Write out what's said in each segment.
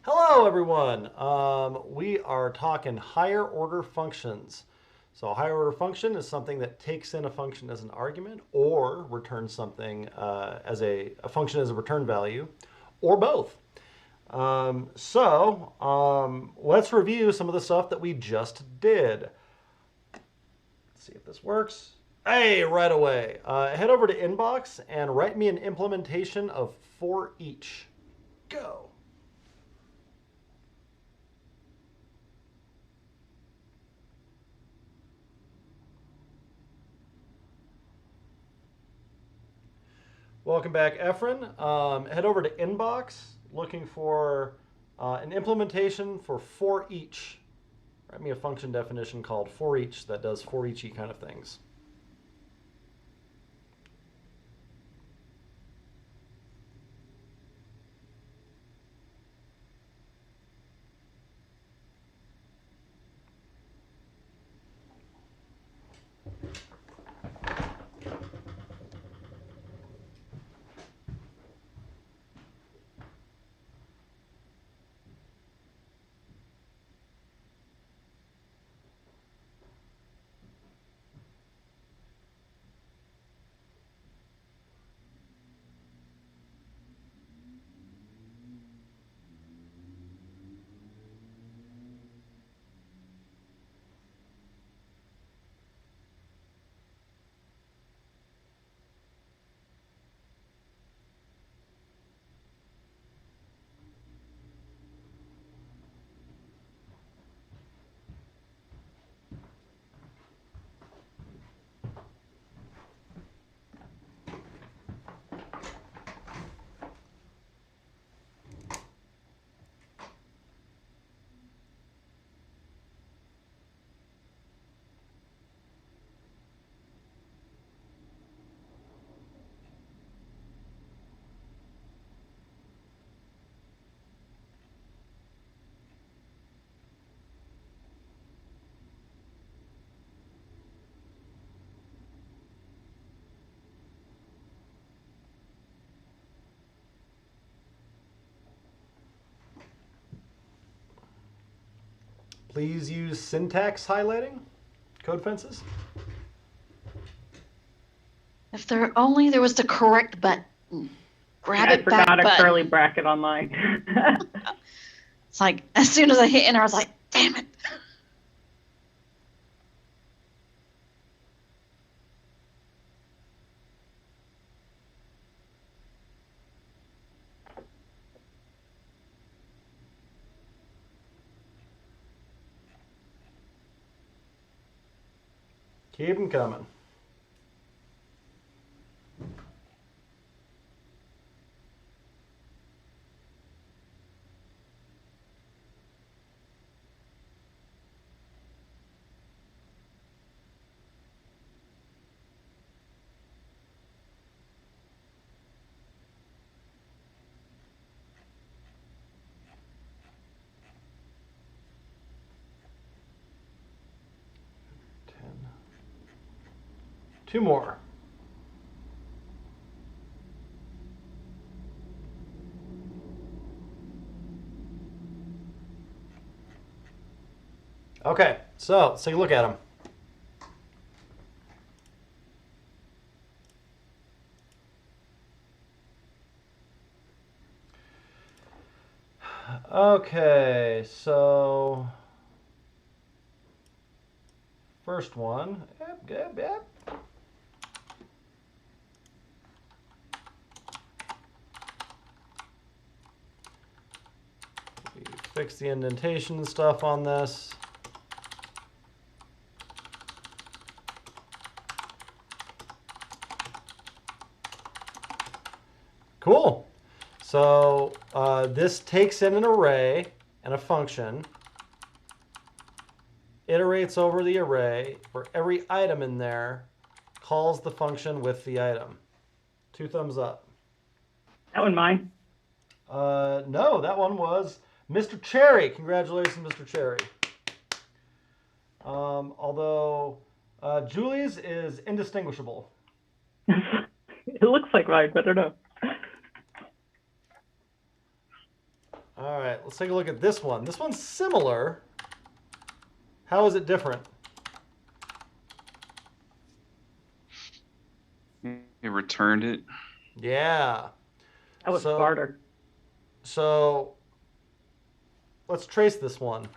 Hello, everyone. We are talking higher order functions. So, a higher order function is something that takes in a function as an argument or returns something as a function as a return value, or both. Let's review some of the stuff that we just did. Let's see if this works. Hey, right away. Head over to Inbox and write me an implementation of for each. Go. Welcome back, Efren. Head over to Inbox looking for an implementation for each. Write me a function definition called for each that does for eachy kind of things. Please use syntax highlighting, code fences. If there was the correct button. Grab I it back forgot a button. curly bracket on mine. It's like, as soon as I hit enter, I was like, damn it. Keep them coming. Two more. Okay, so let's take a look at them. Okay, so first one. Yep. We fix the indentation and stuff on this. Cool. So this takes in an array and a function, iterates over the array for every item in there, calls the function with the item. 2 thumbs up. That one mine. No, that one was Mr. Cherry. Congratulations, Mr. Cherry. Although Julie's is indistinguishable. It looks like mine, but I don't know. All right, let's take a look at this one. This one's similar. How is it different? It returned it. Yeah. That was So- smarter. So let's trace this one.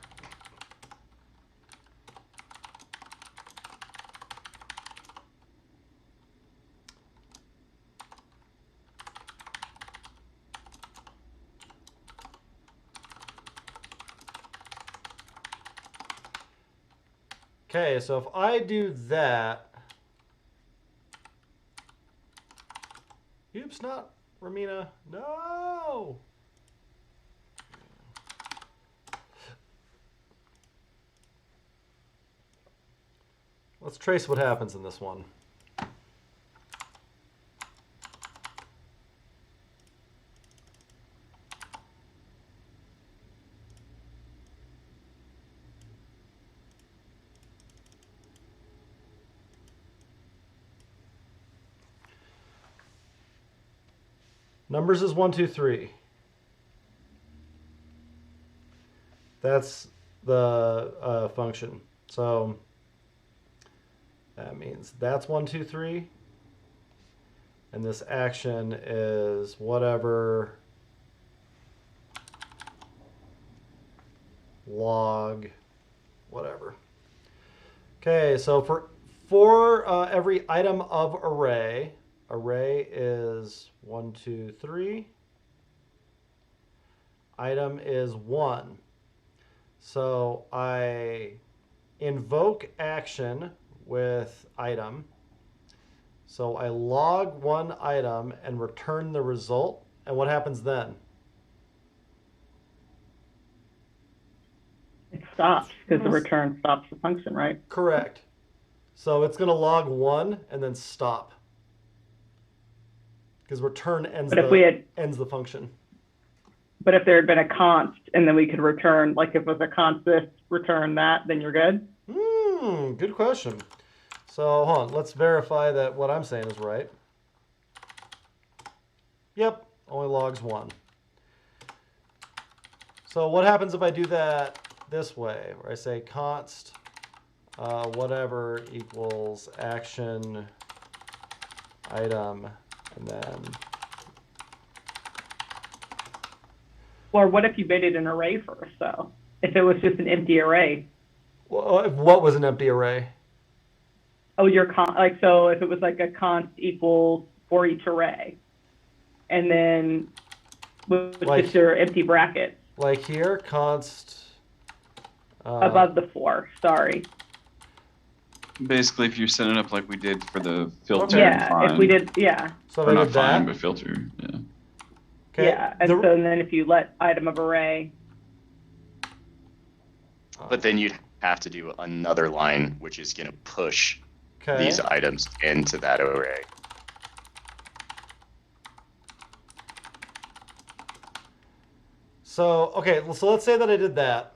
Okay, so if I do that, oops, not Ramina, no. Let's trace what happens in this one. Numbers is 1, 2, 3. That's the function. So that means that's 1, 2, 3. And this action is whatever log whatever. Okay, so for every item of array is 1, 2, 3. Item is 1. So I invoke action with item. So I log one item and return the result. And what happens then? It stops because the return stops the function, right? Correct. So it's going to log 1 and then stop. Because return ends But if we had, ends the function. but if there had been a const and then we could return, like if it was a const this, return that, then you're good? Good question. So hold on, let's verify that what I'm saying is right. Yep, only logs 1. So what happens if I do that this way, where I say const whatever equals action item, and then Or what if you made it an array first, though? If it was just an empty array? what was an empty array? Oh, like, so if it was like a const equals for each array, and then with Like- just your empty brackets Like here, const above the 4, sorry. Basically, if you set it up like we did for the filter, Yeah, fine. if we did, yeah. So if Or I not did fine, that, but filter. Yeah. okay, Yeah, and so then if you let item of array, But then you'd have to do another line, which is going to push okay. these items into that array. So, okay, so let's say that I did that.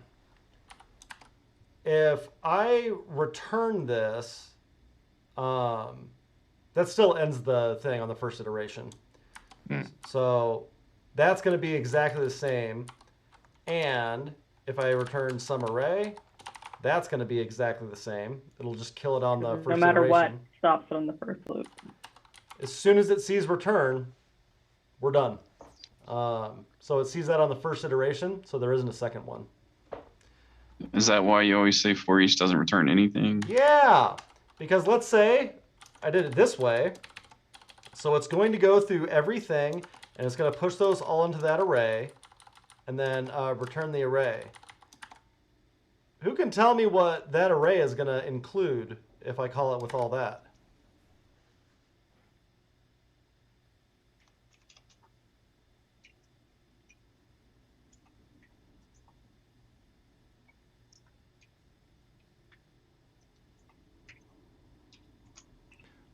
If I return this, that still ends the thing on the first iteration. So that's going to be exactly the same. And if I return some array, that's going to be exactly the same. It'll just kill it on the first no matter what, iteration. stops it on the first loop. As soon as it sees return, we're done. So it sees that on the first iteration, so there isn't a second one. Is that why you always say for each doesn't return anything? Yeah, because let's say I did it this way. So it's going to go through everything, and it's going to push those all into that array, and then return the array. Who can tell me what that array is going to include if I call it with all that?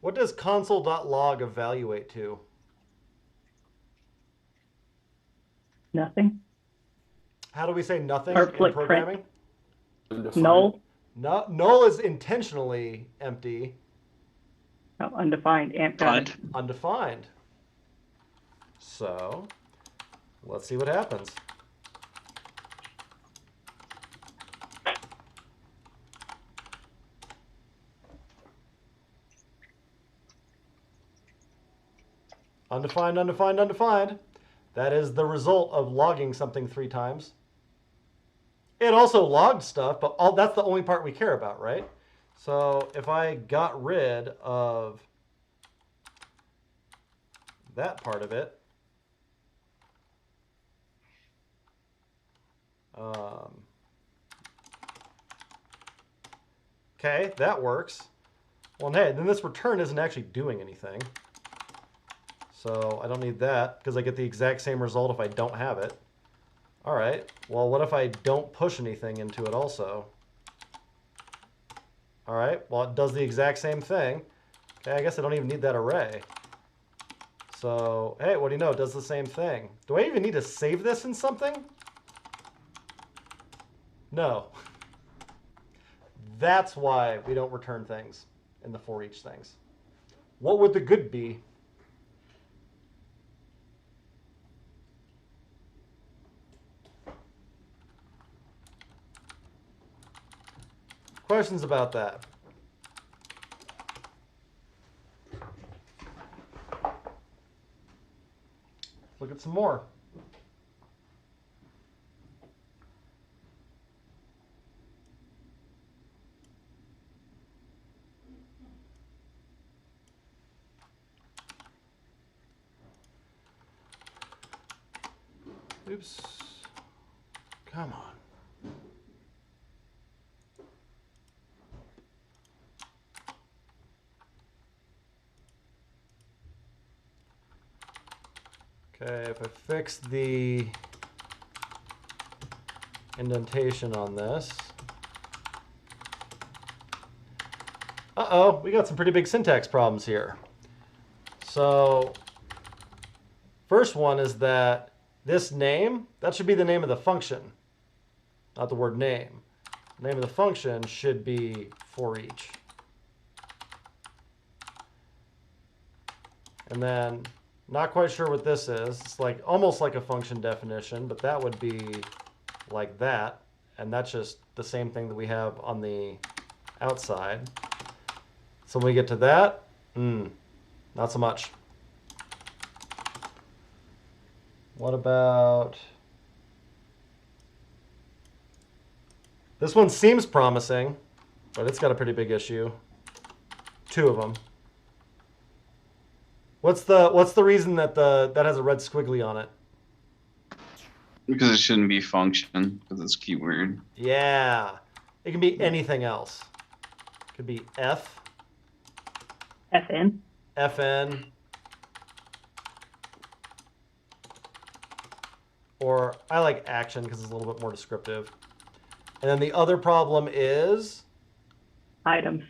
What does console.log evaluate to? Nothing. How do we say nothing Or in print. programming? Null. No, null is intentionally empty, No, undefined. Got it. undefined. So let's see what happens. Undefined, undefined, undefined. That is the result of logging something 3 times. It also logged stuff, but that's the only part we care about, right? So if I got rid of that part of it, okay, that works. Well, hey, then this return isn't actually doing anything. So I don't need that because I get the exact same result if I don't have it. All right, well, what if I don't push anything into it also? All right, well, it does the exact same thing. Okay, I guess I don't even need that array. So, hey, what do you know? It does the same thing. Do I even need to save this in something? No. That's why we don't return things in the for each things. What would the good be? Questions about that? Look at some more. Oops. Come on. Okay, if I fix the indentation on this. Uh-oh, we got some pretty big syntax problems here. So, first one is that this name, that should be the name of the function, not the word name. The name of the function should be for each. And then, not quite sure what this is. It's like almost like a function definition, but that would be like that. And that's just the same thing that we have on the outside. So when we get to that, not so much. What about... This one seems promising, but it's got a pretty big issue. 2 of them. What's the reason that that has a red squiggly on it? Because it shouldn't be function, because it's keyword. Yeah. It can be anything else. It could be F, FN. FN, or I like action because it's a little bit more descriptive. And then the other problem is... Items.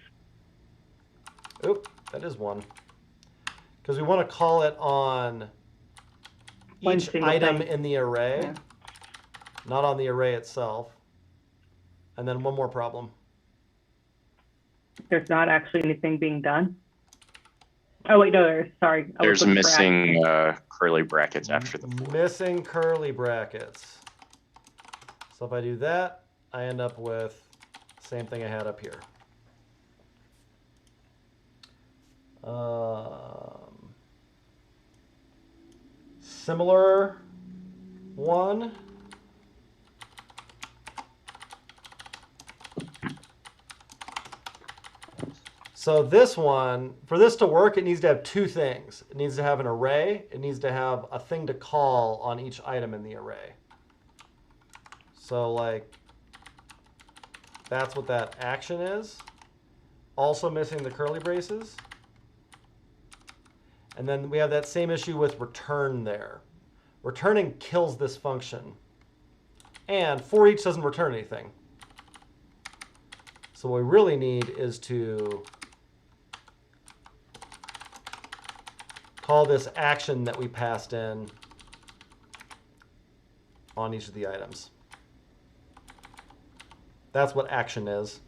Oop, that is one. Because we want to call it on One each single item thing. in the array, Yeah. not on the array itself. And then one more problem. There's not actually anything being done. Oh wait, no, there's. Sorry, I was There's looking for missing action. curly brackets after the for. Missing curly brackets. So if I do that, I end up with the same thing I had up here. Similar one. So this one, for this to work, it needs to have 2 things. It needs to have an array. It needs to have a thing to call on each item in the array. So like, that's what that action is. Also missing the curly braces. And then we have that same issue with return there. Returning kills this function. And for each doesn't return anything. So what we really need is to call this action that we passed in on each of the items. That's what action is.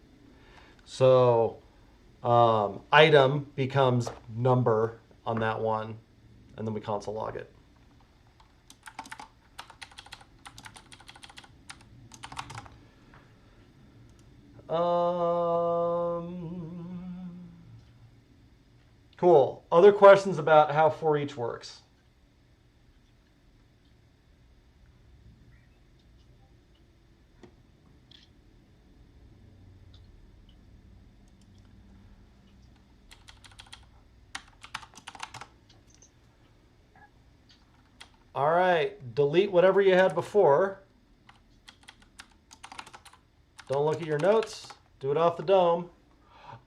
So item becomes number on that one, and then we console log it. Cool. Other questions about how for each works? All right, delete whatever you had before. Don't look at your notes. Do it off the dome.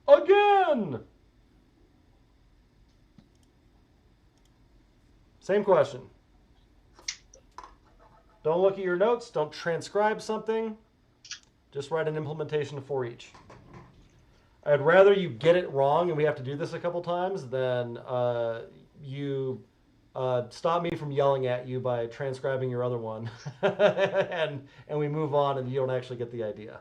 Again! Same question. Don't look at your notes. Don't transcribe something. Just write an implementation of for each. I'd rather you get it wrong, and we have to do this a couple times, than you stop me from yelling at you by transcribing your other one, and we move on, and you don't actually get the idea.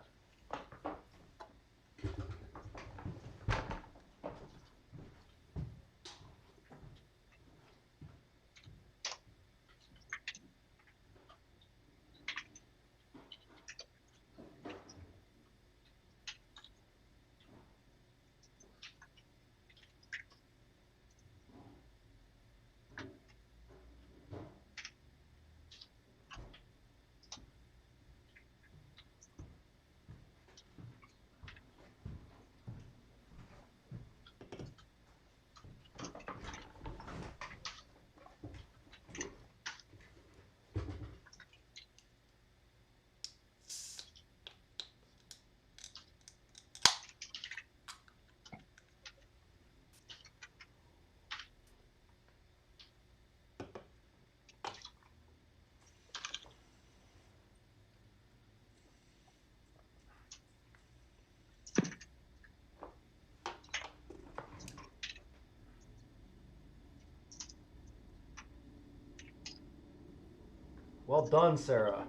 Well done, Sarah.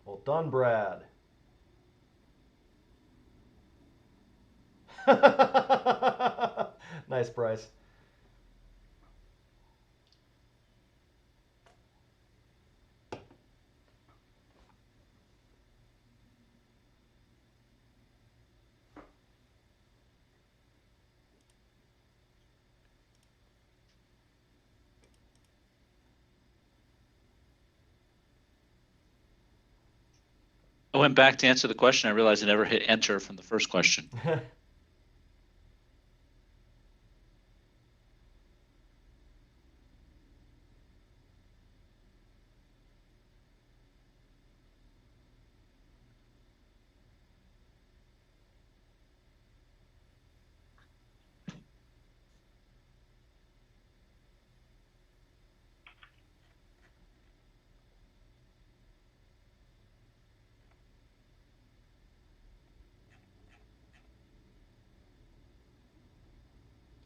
Well done, Brad. Nice, Bryce. I went back to answer the question. I realized I never hit enter from the first question.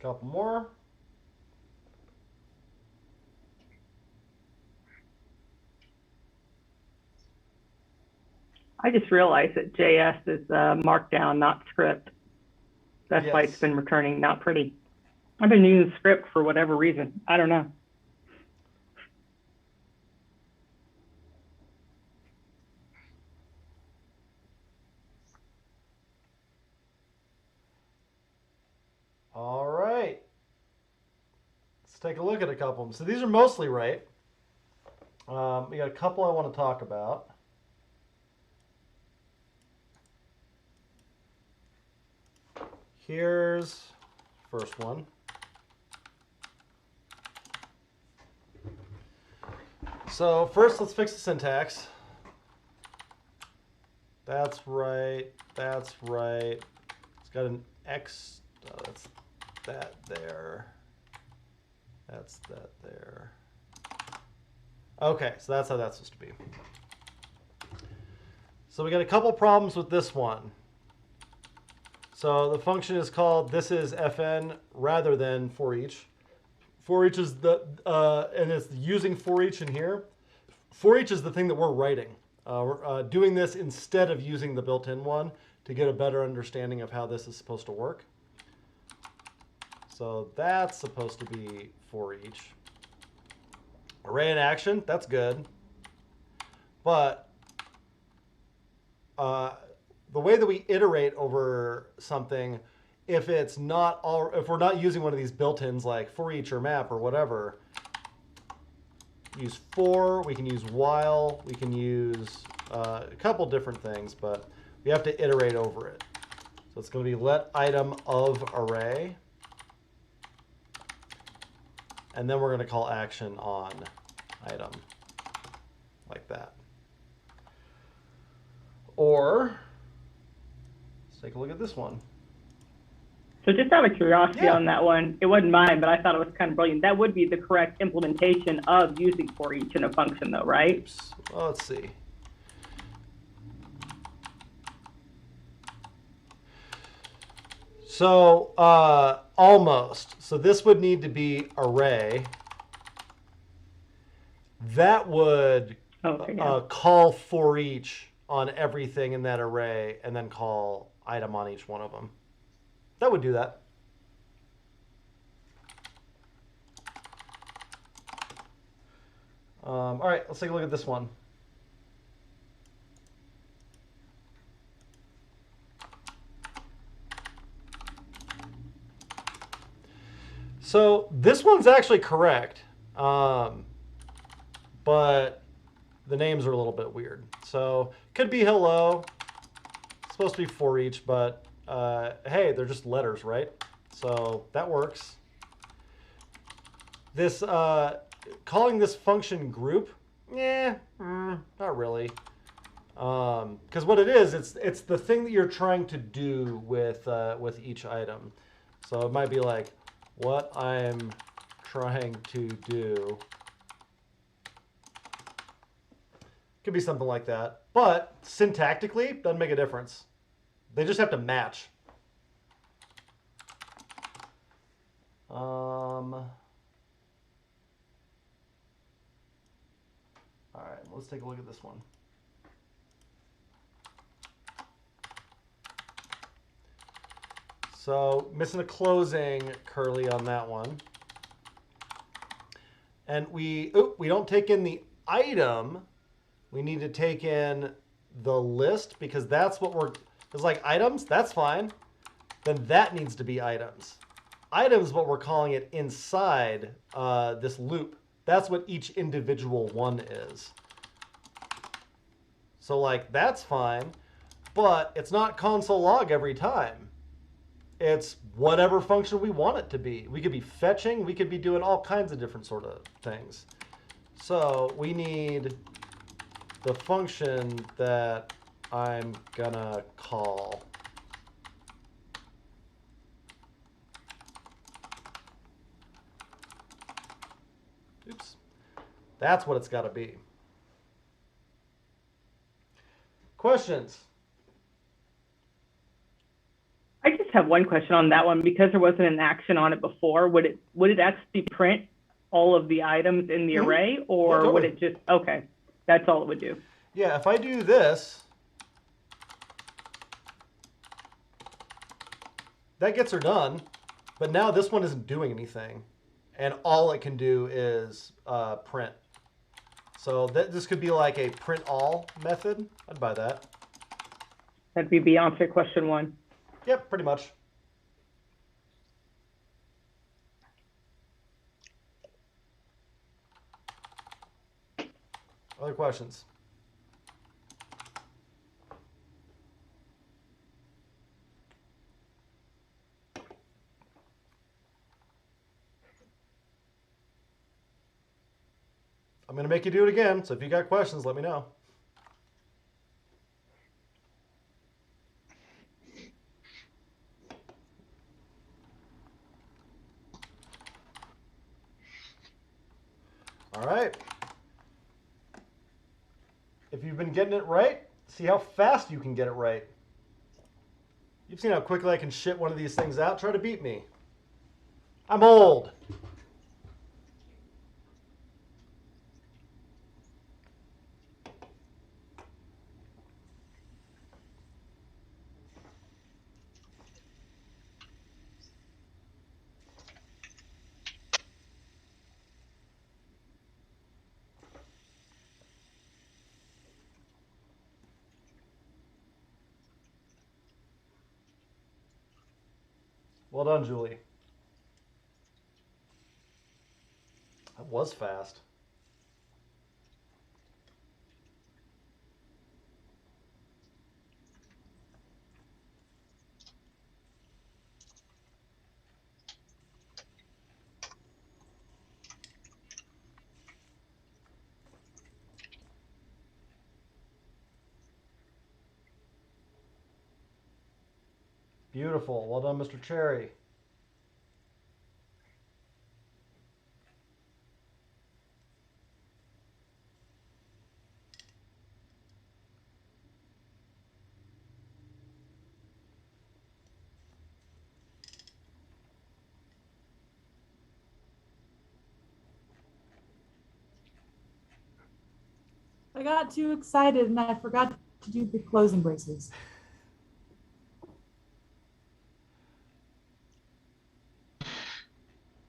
Couple more. I just realized that JS is Markdown, not script. That's why it's Yes. been returning not pretty. I've been using script for whatever reason. I don't know. All right. Let's take a look at a couple of them. So these are mostly right. We got a couple I want to talk about. Here's first one. So first, let's fix the syntax. That's right. That's right. It's got an X. Oh, that's that there. That's that there. Okay, so that's how that's supposed to be. So we got a couple problems with this one. So the function is called this is fn rather than for each. For each is the, and it's using for each in here. For each is the thing that we're writing. We're doing this instead of using the built-in one to get a better understanding of how this is supposed to work. So that's supposed to be for each. Array in action, that's good. But the way that we iterate over something, if we're not using one of these built-ins like for each or map or whatever, use for, we can use while, we can use a couple different things, but we have to iterate over it. So it's going to be let item of array. And then we're going to call action on item, like that. Or, let's take a look at this one. So just out of curiosity Yeah. on that one, it wasn't mine, but I thought it was kind of brilliant. That would be the correct implementation of using for each in a function though, right? Oops. Well, let's see. So, almost. So this would need to be array. That would Okay, yeah. call for each on everything in that array and then call item on each one of them. That would do that. All right, let's take a look at this one. So this one's actually correct, but the names are a little bit weird. So could be hello. It's supposed to be for each, but hey, they're just letters, right? So that works. This calling this function group, not really. Because what it is, it's the thing that you're trying to do with each item. So it might be like what I'm trying to do. Could be something like that. But syntactically, doesn't make a difference. They just have to match. All right, let's take a look at this one. So missing a closing curly on that one. And we don't take in the item. We need to take in the list because that's what it's like items, that's fine. Then that needs to be items. Items, what we're calling it inside this loop. That's what each individual one is. So like that's fine, but it's not console log every time. It's whatever function we want it to be. We could be fetching, we could be doing all kinds of different sort of things. So we need the function that I'm gonna call. Oops. That's what it's gotta be. Questions? I just have one question on that one because there wasn't an action on it before. Would it actually print all of the items in the Mhm. array, or Yeah, would totally. it just okay? That's all it would do. Yeah, if I do this, that gets her done, but now this one isn't doing anything. And all it can do is print. So this could be like a print all method. I'd buy that. That'd be Beyonce question one. Yep, pretty much. Other questions? I'm going to make you do it again, so if you got questions, let me know. All right. If you've been getting it right, see how fast you can get it right. You've seen how quickly I can shit one of these things out. Try to beat me. I'm old. Well done, Julie. That was fast. Beautiful. Well done, Mr. Cherry. I got too excited and I forgot to do the closing braces.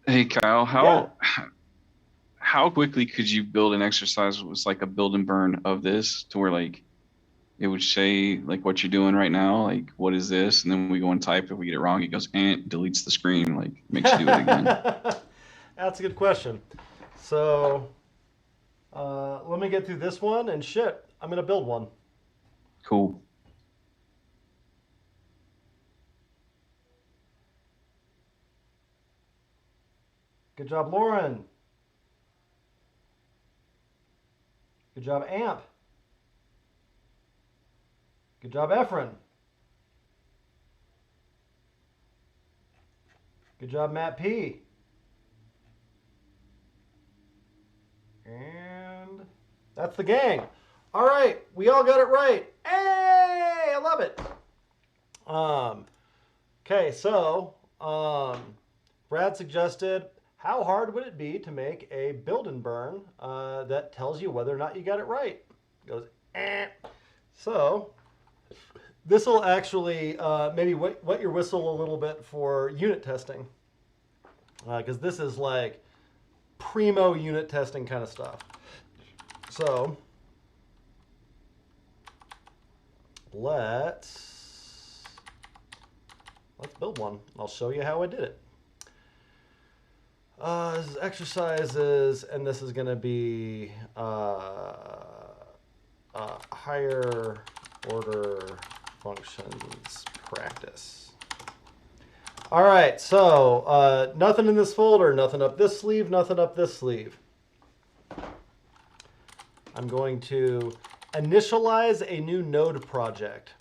Hey Kyle, Yeah. how quickly could you build an exercise that was like a build and burn of this to where like it would say like what you're doing right now, like what is this? And then we go and type. If we get it wrong, it goes and deletes the screen, like makes you do it again. That's a good question. So let me get through this one and shit, I'm gonna build one. Cool. Good job, Lauren. Good job, Amp. Good job, Efren. Good job, Matt P. And that's the gang. All right, we all got it right. Hey, I love it. Okay, so Brad suggested, how hard would it be to make a build and burn that tells you whether or not you got it right? Goes, eh. So this will actually maybe wet your whistle a little bit for unit testing, because this is like primo unit testing kind of stuff. So let's build one. I'll show you how I did it. This is exercises, and this is going to be higher order functions practice. All right, so nothing in this folder, nothing up this sleeve, nothing up this sleeve. I'm going to initialize a new node project.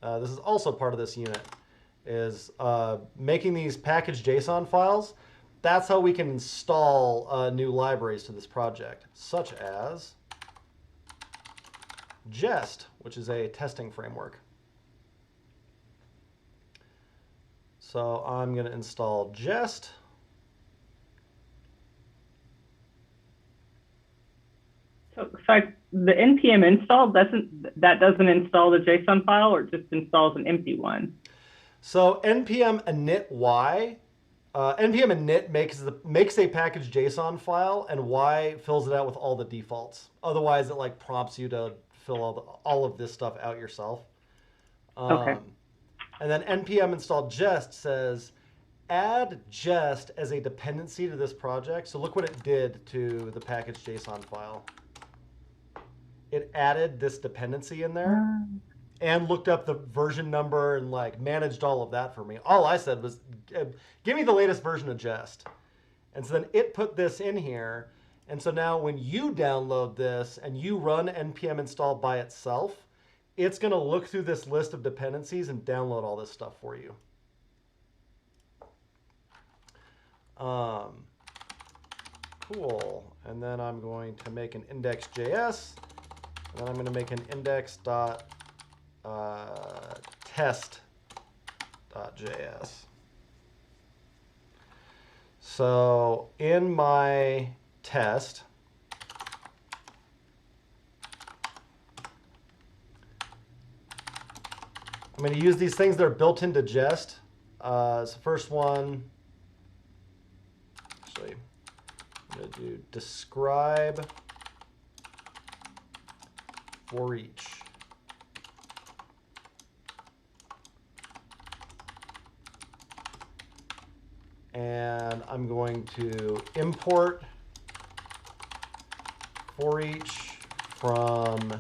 This is also part of this unit, is making these package JSON files. That's how we can install new libraries to this project, such as Jest, which is a testing framework. So I'm going to install Jest. So the npm install doesn't install the JSON file, or it just installs an empty one? So npm init y, npm init makes a package JSON file, and y fills it out with all the defaults. Otherwise, it like prompts you to fill all of this stuff out yourself. Okay. And then npm install Jest says, add Jest as a dependency to this project. So look what it did to the package JSON file. It added this dependency in there and looked up the version number and like managed all of that for me. All I said was, give me the latest version of Jest. And so then it put this in here. And so now when you download this and you run npm install by itself, it's going to look through this list of dependencies and download all this stuff for you. Cool. And then I'm going to make an index.js. And then I'm going to make an index.test.js. So in my test, I'm going to use these things that are built into Jest. So first one, actually, I'm going to do describe for each. and I'm going to import for each from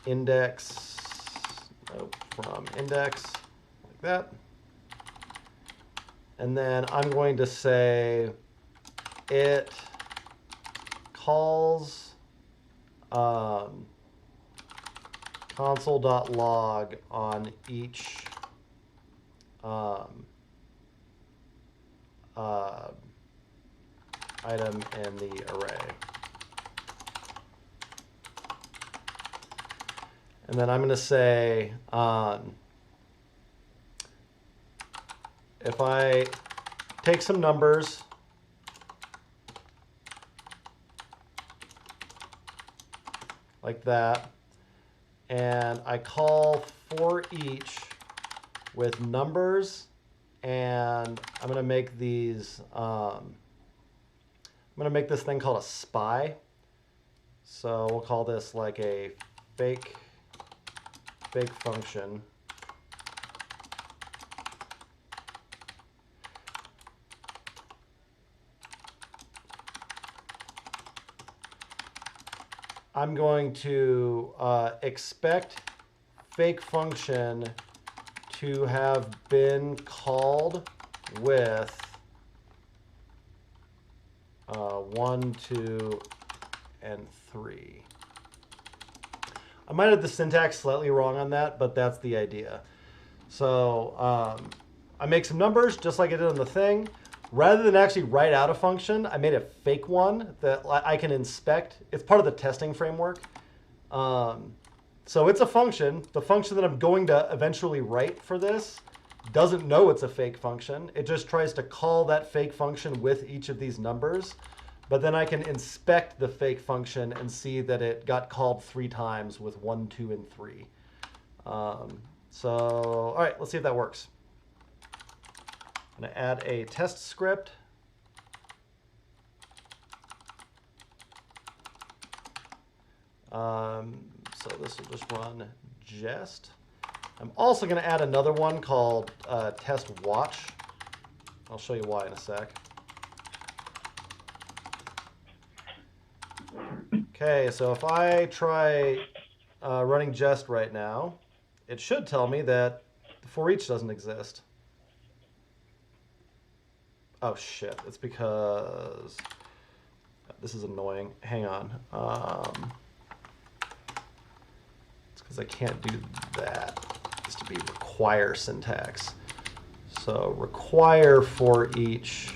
index, from index, like that. And then I'm going to say it calls console.log on each item in the array. And then I'm going to say, if I take some numbers, like that, and I call for each with numbers, and I'm going to make these, I'm going to make this thing called a spy. So we'll call this like a fake function. I'm going to expect fake function to have been called with 1, 2, and 3. I might have the syntax slightly wrong on that, but that's the idea. So I make some numbers just like I did on the thing. Rather than actually write out a function, I made a fake one that I can inspect. It's part of the testing framework. So it's a function. The function that I'm going to eventually write for this doesn't know it's a fake function. It just tries to call that fake function with each of these numbers. But then I can inspect the fake function and see that it got called 3 times with 1, 2, and 3. So, all right, let's see if that works. I'm going to add a test script. So this will just run jest. I'm also going to add another one called test watch. I'll show you why in a sec. Okay, so if I try running jest right now, it should tell me that for each doesn't exist. Oh shit, it's because this is annoying. Hang on. It's because I can't do that. It's to be require syntax. So require for each.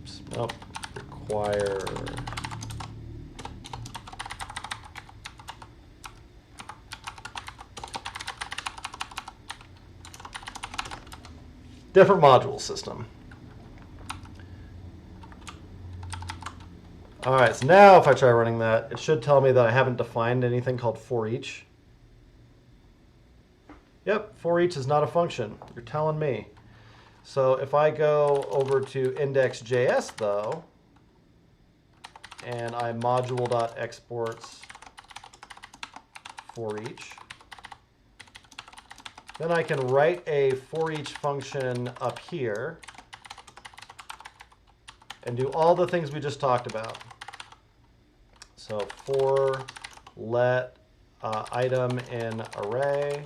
Oops, nope. Require. Different module system. All right, so now if I try running that, it should tell me that I haven't defined anything called for each. Yep, for each is not a function. You're telling me. So if I go over to index.js though, and I module.exports for each, then I can write a for each function up here and do all the things we just talked about. So for let item in array.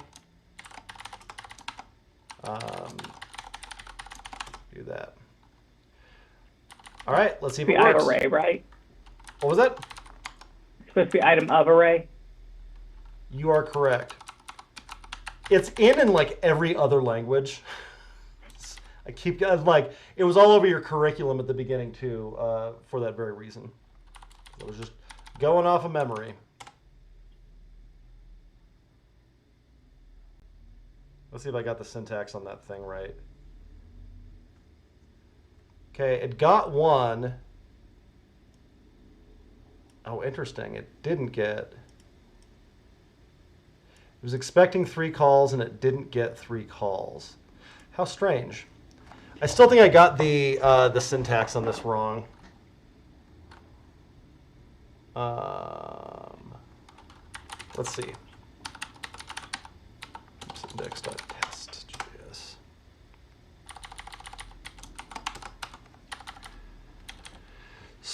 Do that. All right, let's see if it works. Array, right? What was that? It's supposed to be item of array. You are correct. It's in like every other language. I keep like it was all over your curriculum at the beginning too, for that very reason. It was just going off of memory. Let's see if I got the syntax on that thing right. Okay, it got 1. Oh, interesting. It didn't get. It was expecting 3 calls and it didn't get 3 calls. How strange. I still think I got the syntax on this wrong. Let's see. Oops, index.test.js.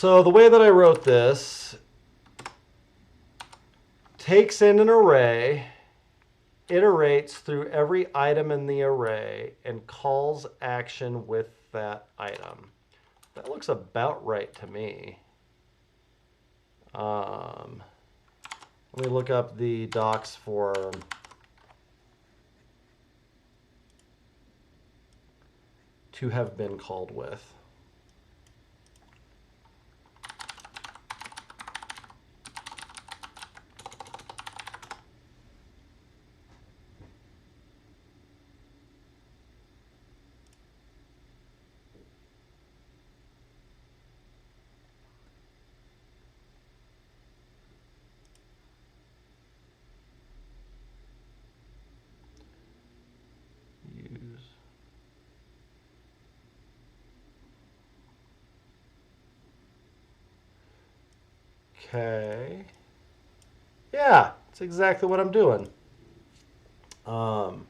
So the way that I wrote this takes in an array, iterates through every item in the array, and calls action with that item. That looks about right to me. Let me look up the docs for to have been called with. Okay. Yeah, that's exactly what I'm doing. All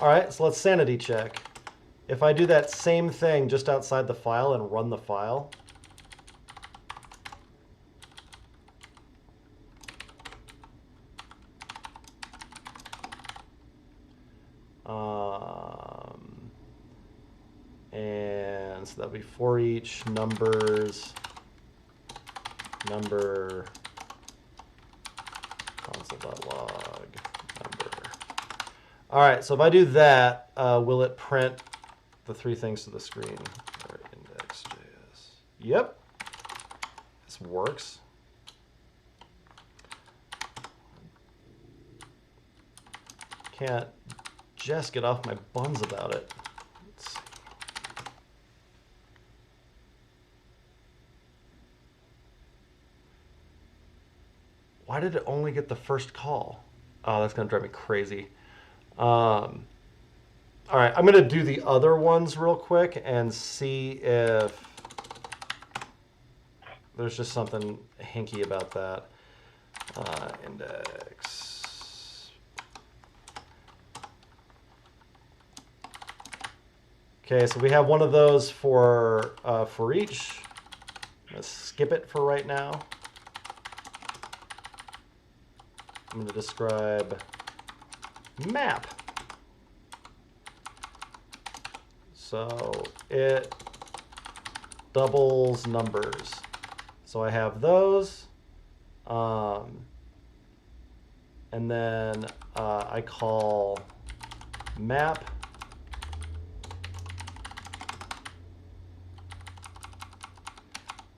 right, so let's sanity check. If I do that same thing just outside the file and run the file, and so that'll be for each numbers, number, console.log, number. All right, so if I do that, will it print the three things to the screen? Index.js. Yep, this works. Can't just get off my buns about it. Let's see. Why did it only get the first call? Oh, that's gonna drive me crazy. All right, I'm gonna do the other ones real quick and see if there's just something hinky about that. Index. Okay, so we have one of those for each. Let's skip it for right now. I'm going to describe map. So it doubles numbers. So I have those. And then I call map.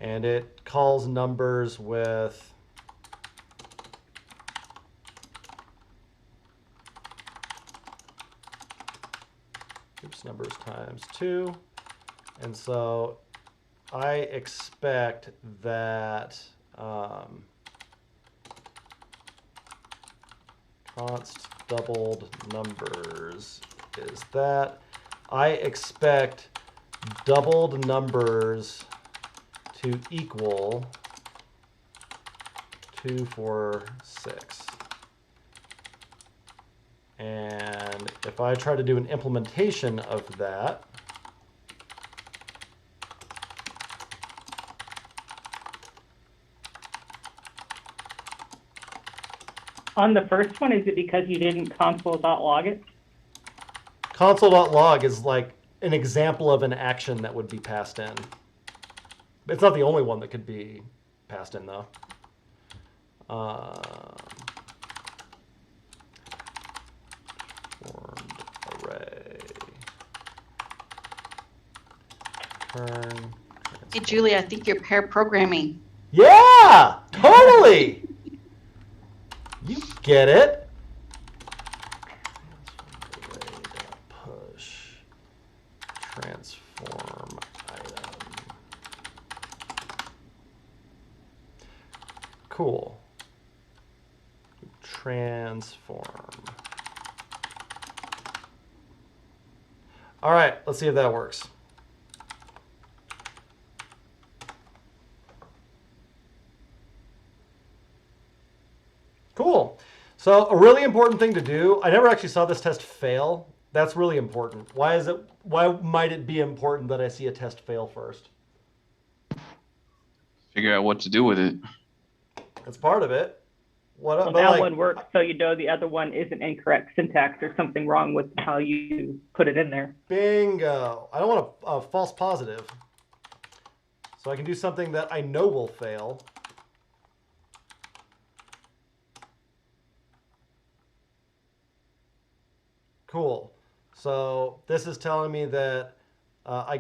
And it calls numbers with numbers times 2. And so I expect that const doubled numbers is that. I expect doubled numbers to equal 2, 4, 6. And if I try to do an implementation of that, On the first one, is it because you didn't console.log it? console.log is like an example of an action that would be passed in. It's not the only one that could be passed in, though. Formed array. Turn. Hey, Julie, I think you're pair programming. Yeah, totally. You get it. Push. Transform item. Cool. Transform. All right, let's see if that works. Cool. So a really important thing to do, I never actually saw this test fail. That's really important. Why might it be important that I see a test fail first? Figure out what to do with it. That's part of it. What? Well, but now like, one works, so you know the other one isn't incorrect syntax or something wrong with how you put it in there. bingo. I don't want a false positive. So I can do something that I know will fail. Cool. So this is telling me that I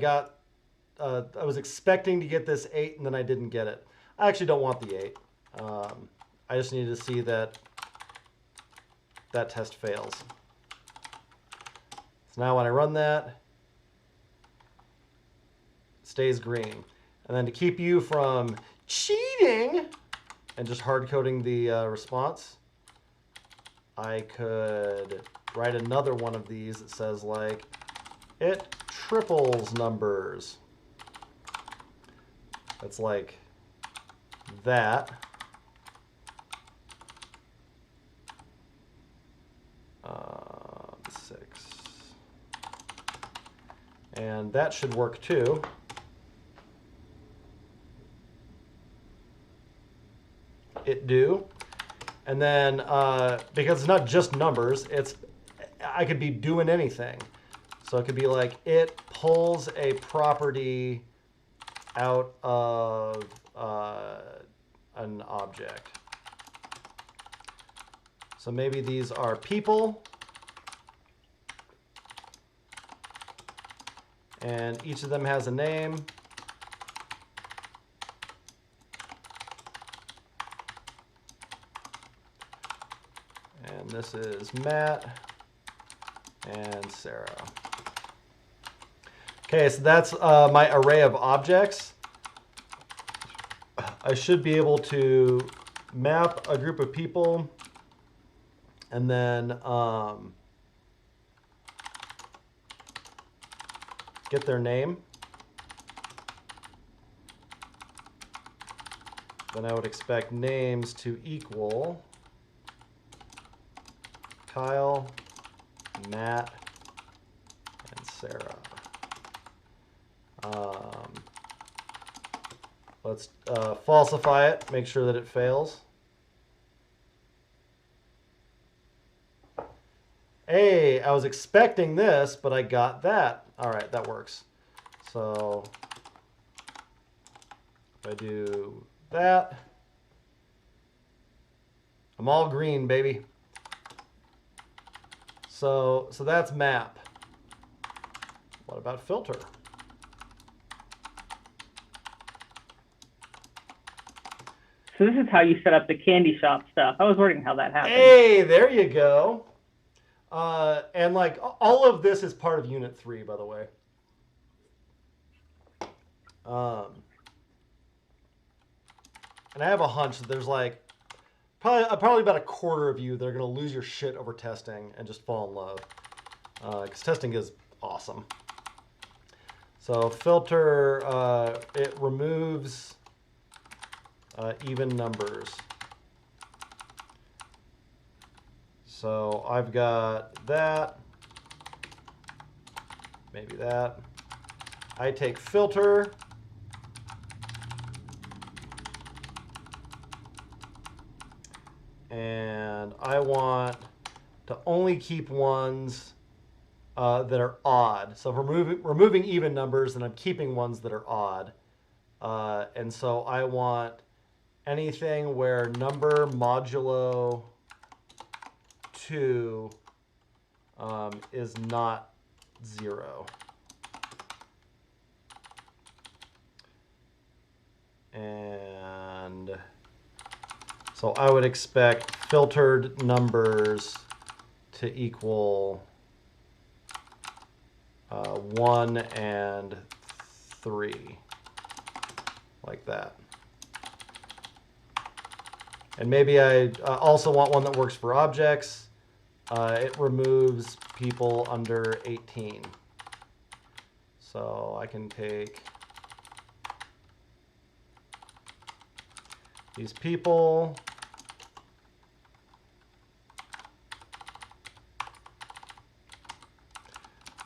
was expecting to get this 8 and then I didn't get it. I actually don't want the 8. I just need to see that that test fails. So now when I run that, it stays green. And then to keep you from cheating and just hard coding the response, I could write another one of these that says like, it triples numbers. That's like that. Six. And that should work too. It do. And then, because it's not just numbers, I could be doing anything. So it could be like, it pulls a property out of an object. So maybe these are people. And each of them has a name. And this is Matt and Sarah. Okay, so that's my array of objects. I should be able to map a group of people and then get their name. Then I would expect names to equal Kyle, Matt, and Sarah. Let's falsify it, make sure that it fails. Hey, I was expecting this, but I got that. All right, that works. So if I do that, I'm all green, baby. So that's map. What about filter? So this is how you set up the candy shop stuff. I was wondering how that happened. Hey, there you go. And like all of this is part of Unit 3, by the way. And I have a hunch that there's like probably about a quarter of you that are going to lose your shit over testing and just fall in love. Because testing is awesome. So filter, it removes even numbers. So I've got that, maybe that. I take filter, and I want to only keep ones that are odd. So if we're removing even numbers, then I'm keeping ones that are odd. And so I want anything where number modulo 2 is not 0. And so I would expect filtered numbers to equal 1 and 3, like that. And maybe I also want one that works for objects. It removes people under 18. So I can take these people.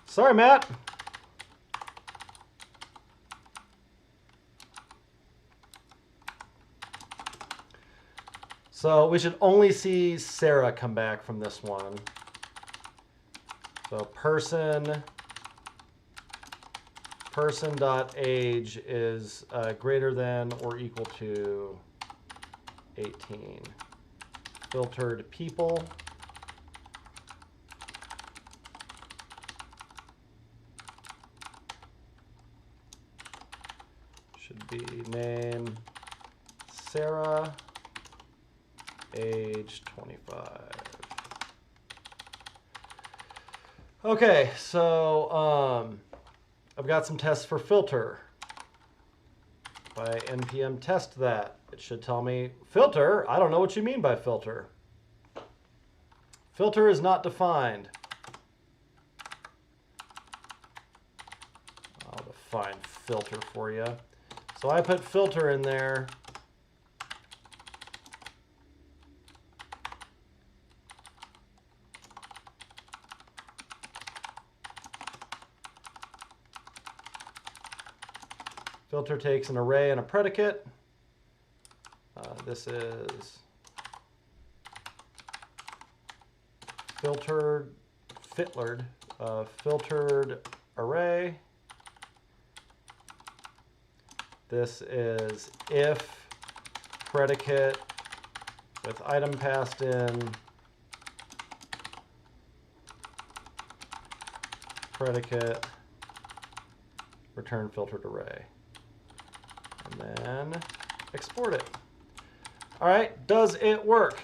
Sorry, Matt. So we should only see Sarah come back from this one. So person.age is greater than or equal to 18. Filtered people. Should be name Sarah, age 25. Okay, so I've got some tests for filter. If I npm test that, it should tell me filter. I don't know what you mean by filter. Filter is not defined. I'll define filter for you. So I put filter in there. Filter takes an array and a predicate. This is filtered array. This is if predicate with item passed in, predicate, return filtered array. And then export it. All right, does it work?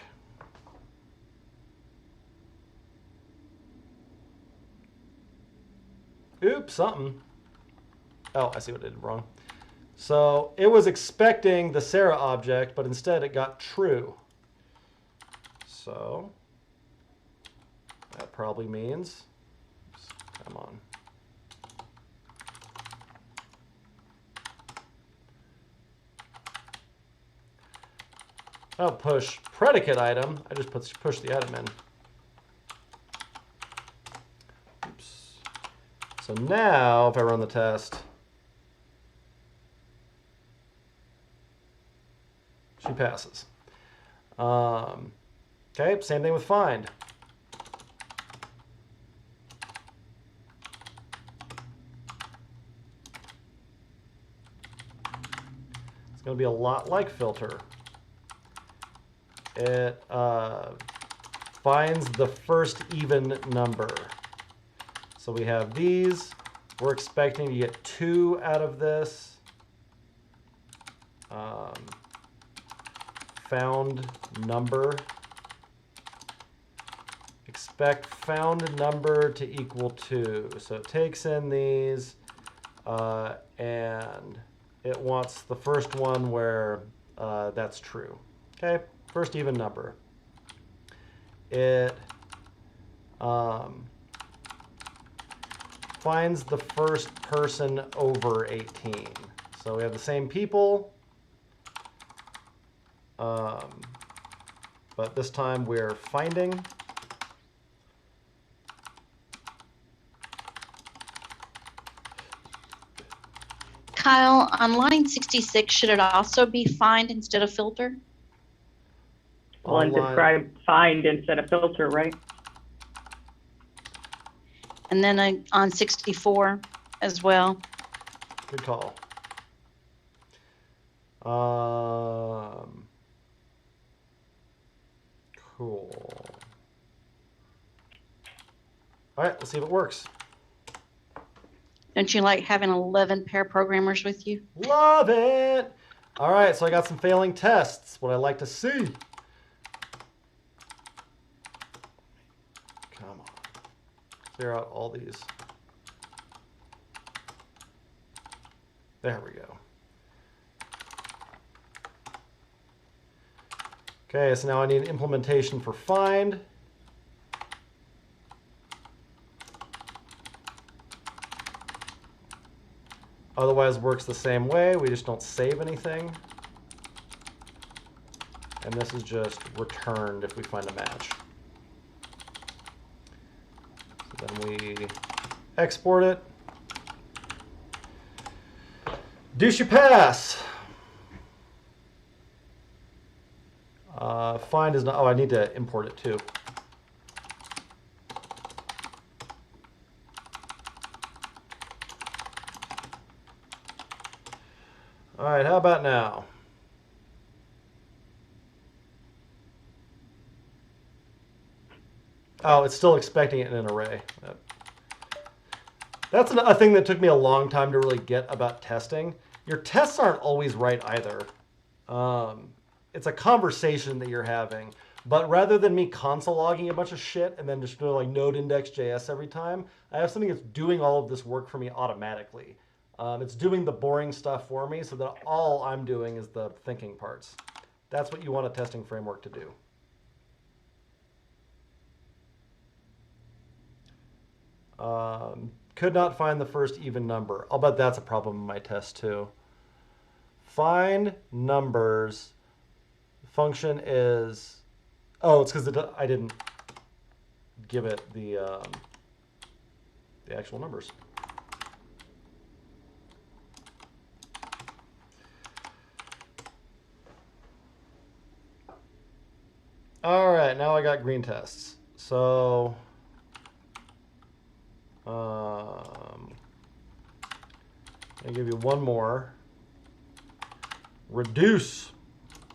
Oops, something. Oh, I see what I did wrong. So it was expecting the Sarah object, but instead it got true. So that probably means, come on. I'll push predicate item. I just push the item in. Oops. So now if I run the test, she passes. Okay, same thing with find. It's going to be a lot like filter. It finds the first even number. So we have these. We're expecting to get 2 out of this. Found number. Expect found number to equal 2. So it takes in these and it wants the first one where that's true. Okay, first even number. It finds the first person over 18. So we have the same people, but this time we're finding. Kyle, on line 66, should it also be find instead of filter? Well, and Online- describe find instead of filter, right? And then on 64 as well. Good call. Cool. All right, let's see if it works. Don't you like having 11 pair programmers with you? Love it. All right, so I got some failing tests. What I like to see. Come on. Clear out all these. There we go. Okay, so now I need an implementation for find. Otherwise works the same way, we just don't save anything. And this is just returned if we find a match. So then we export it. Do she pass? find is not, oh, I need to import it too. All right, how about now? Oh, it's still expecting it in an array. That's a thing that took me a long time to really get about testing. Your tests aren't always right either. It's a conversation that you're having. But rather than me console logging a bunch of shit and then just doing like node index.js every time, I have something that's doing all of this work for me automatically. It's doing the boring stuff for me so that all I'm doing is the thinking parts. That's what you want a testing framework to do. Could not find the first even number. I'll bet that's a problem in my test too. Find numbers. Function is, oh, it's because I didn't give it the actual numbers. All right, now I got green tests. So, I'll give you one more. Reduce.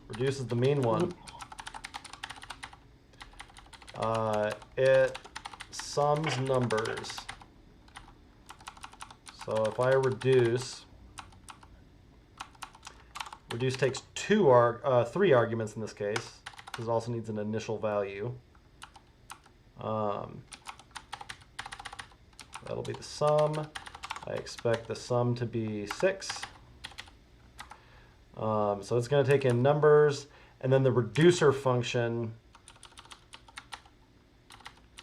Reduce is the mean one. It sums numbers. So if I reduce takes three arguments in this case, because it also needs an initial value. That'll be the sum. I expect the sum to be 6. So it's going to take in numbers, and then the reducer function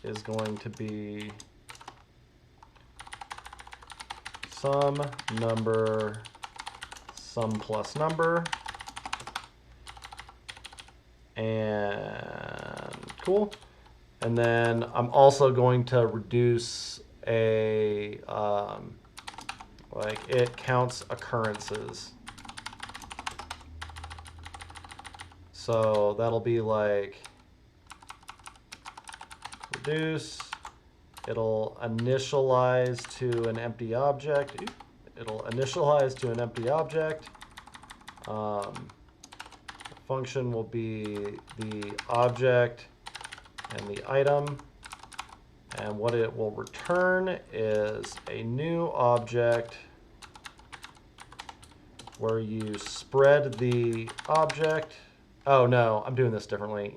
is going to be sum number, sum plus number, and cool. And then I'm also going to reduce a, like it counts occurrences. So that'll be like reduce, it'll initialize to an empty object. It'll initialize to an empty object. The function will be the object and the item. And what it will return is a new object where you spread the object. Oh no, I'm doing this differently.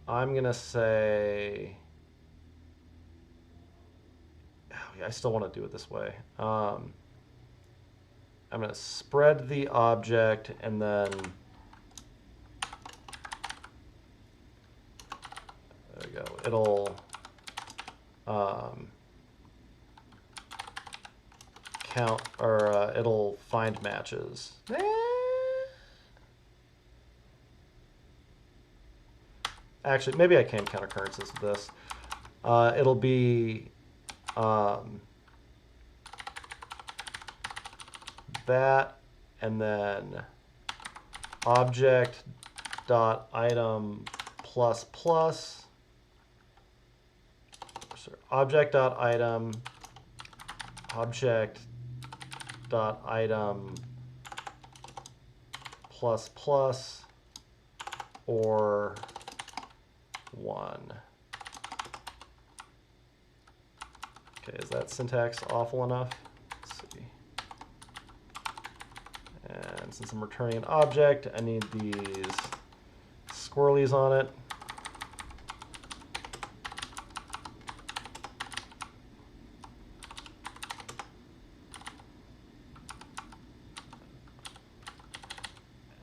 I'm gonna say, oh yeah, I still want to do it this way. I'm gonna spread the object and then there we go. It'll count, or it'll find matches. Actually, maybe I can count occurrences with this. It'll be that, and then object dot item plus plus. Sorry, object dot item object dot item plus plus or 1. Okay, is that syntax awful enough? Let's see. And since I'm returning an object, I need these squirrelies on it.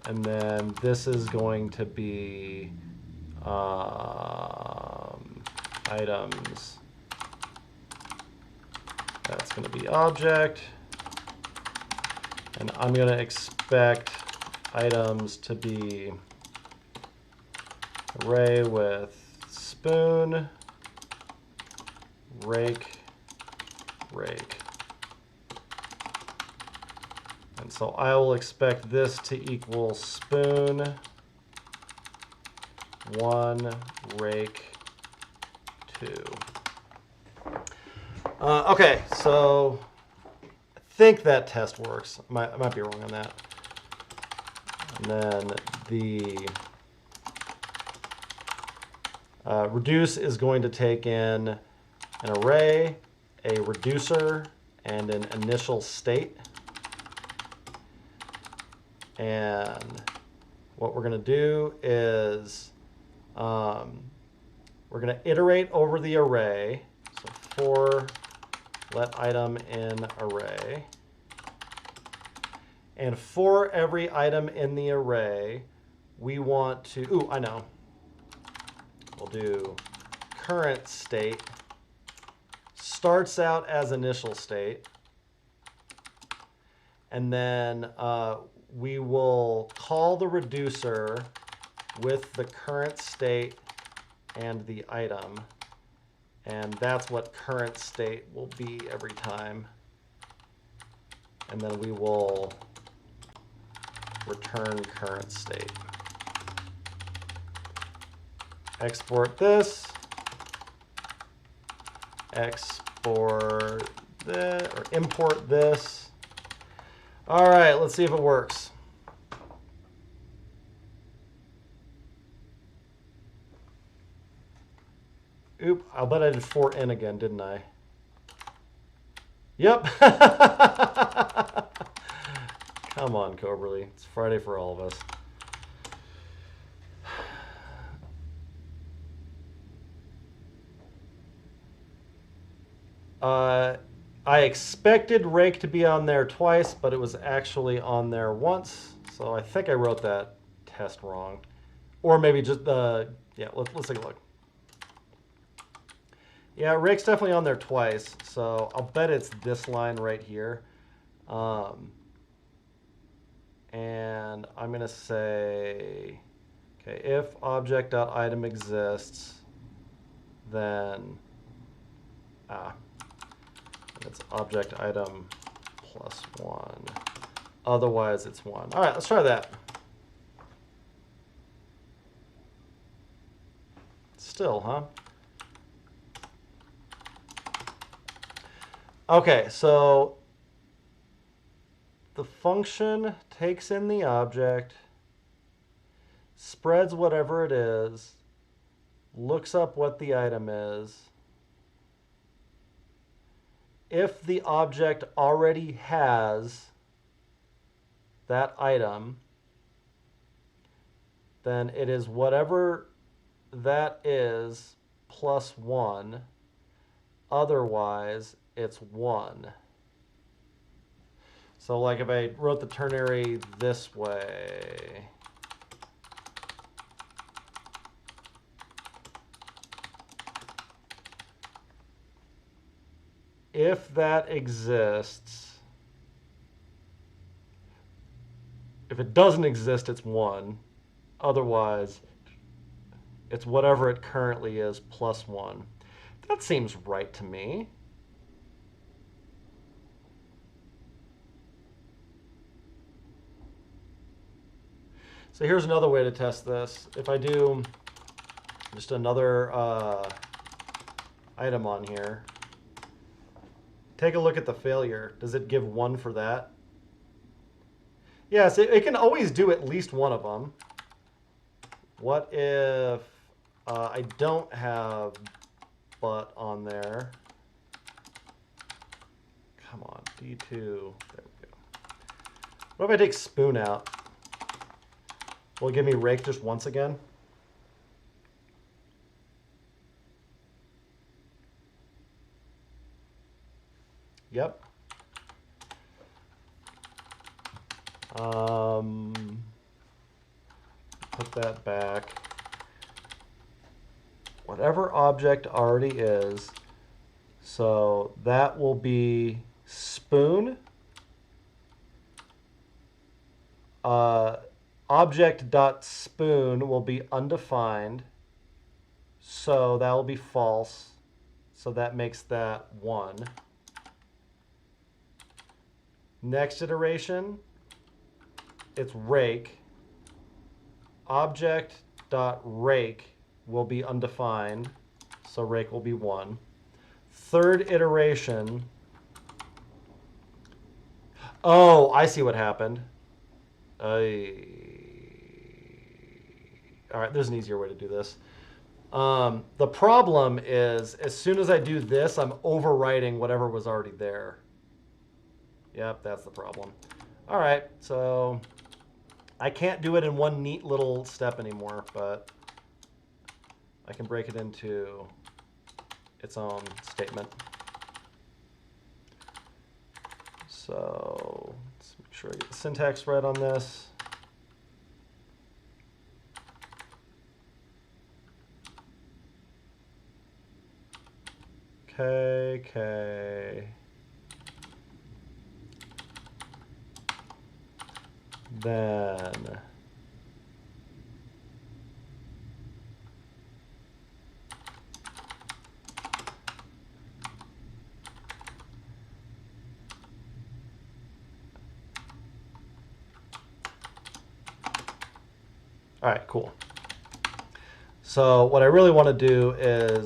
And then this is going to be items. That's going to be object. And I'm going to expect items to be array with spoon, rake, rake. And fine. So I will expect this to equal spoon 1 rake 2. Okay, so I think that test works. I might be wrong on that. And then the reduce is going to take in an array, a reducer, and an initial state. And what we're going to do is we're going to iterate over the array. So for let item in array. And for every item in the array, we want to, ooh, I know. We'll do current state. Starts out as initial state. And then we will call the reducer with the current state and the item. And that's what current state will be every time. And then we will return current state. Export this. Export this, or import this. All right, let's see if it works. Oop, I'll bet I did for in again, didn't I? Yep. Come on, Coberly. It's Friday for all of us. I expected rake to be on there twice, but it was actually on there once. So I think I wrote that test wrong. Or maybe just yeah, let's take a look. Yeah, rake's definitely on there twice. So I'll bet it's this line right here. And I'm going to say, okay, if object.item exists, then it's object item plus 1. Otherwise, it's 1. All right, let's try that. Still, huh? Okay, so the function takes in the object, spreads whatever it is, looks up what the item is. If the object already has that item, then it is whatever that is plus 1. Otherwise, it's 1. So like if I wrote the ternary this way, if that exists, if it doesn't exist, it's 1. Otherwise, it's whatever it currently is plus 1. That seems right to me. So here's another way to test this. If I do just another item on here, take a look at the failure. Does it give 1 for that? Yes, it can always do at least one of them. What if I don't have but on there? Come on, D2. There we go. What if I take spoon out? Will it give me rake just once again? Yep. Put that back. Whatever object already is. So that will be spoon. Object.spoon will be undefined. So that will be false. So that makes that 1. Next iteration, it's rake. Object.rake will be undefined, so rake will be 1. Third iteration. Oh, I see what happened. All right, there's an easier way to do this. The problem is, as soon as I do this, I'm overwriting whatever was already there. Yep, that's the problem. All right, so I can't do it in one neat little step anymore, but I can break it into its own statement. So let's make sure I get the syntax right on this. Okay. Then all right, cool. So what I really want to do is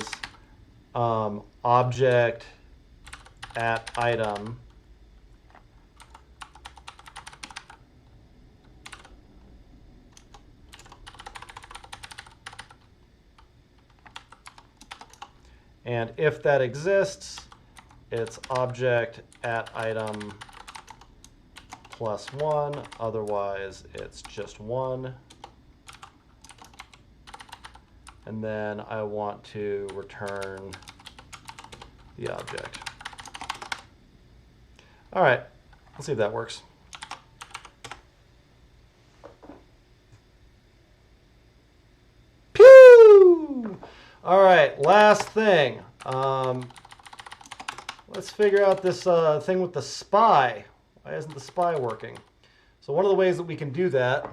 object at item and if that exists, it's object at item plus 1, otherwise it's just 1. And then I want to return the object. All right, let's see if that works. Pew! All right, last thing. Let's figure out this thing with the SPY. Why isn't the SPY working? So one of the ways that we can do that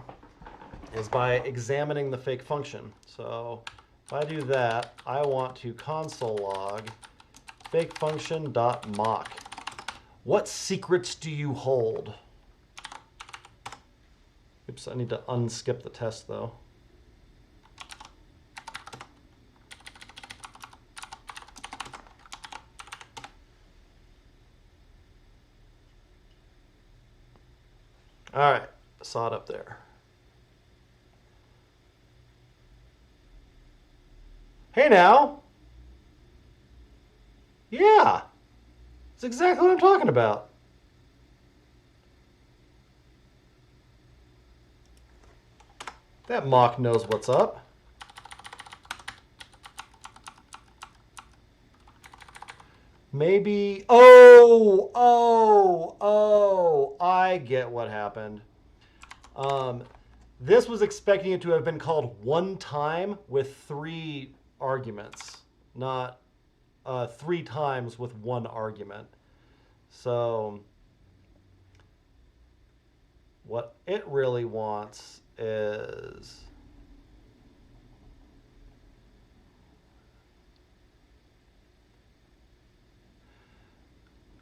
is by examining the fake function. So if I do that, I want to console log fake function.mock. What secrets do you hold? Oops, I need to unskip the test though. All right, saw it up there. Hey now. Yeah, that's exactly what I'm talking about. That mock knows what's up. Maybe, oh, I get what happened. This was expecting it to have been called one time with 3 arguments, not 3 times with 1 argument. So what it really wants is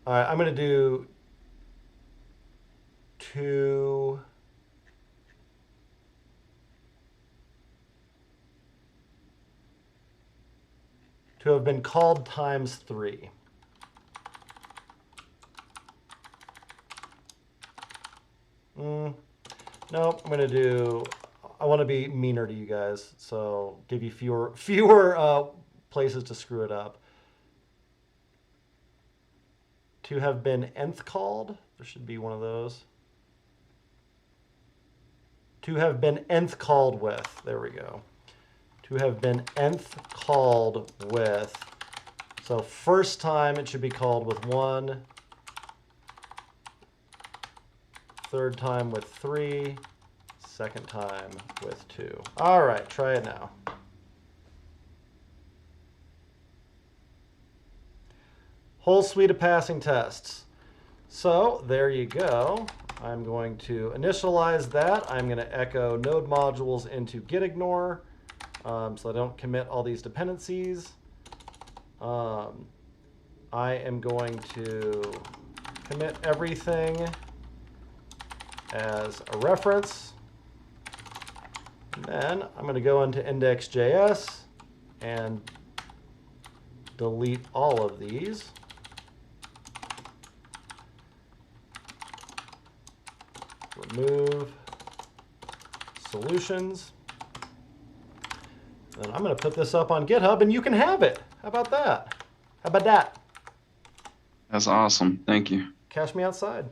all right, I'm going to do to have been called times 3. No, I'm going to do, I want to be meaner to you guys, so give you fewer places to screw it up. To have been nth called, there should be one of those. To have been nth called with, there we go. To have been nth called with, so first time it should be called with 1, third time with 3, second time with 2. All right, try it now. Whole suite of passing tests. So there you go. I'm going to initialize that. I'm going to echo node modules into gitignore so I don't commit all these dependencies. I am going to commit everything as a reference. And then I'm going to go into index.js and delete all of these. Remove solutions. And I'm going to put this up on GitHub and you can have it. How about that? How about that? That's awesome. Thank you. Cash me outside.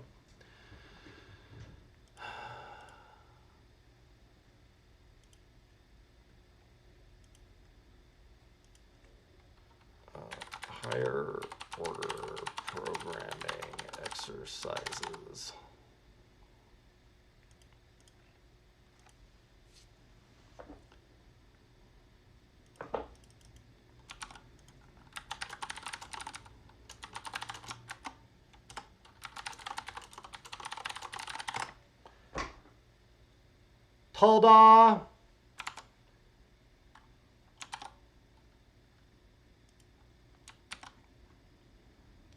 Higher order programming exercises. Talda.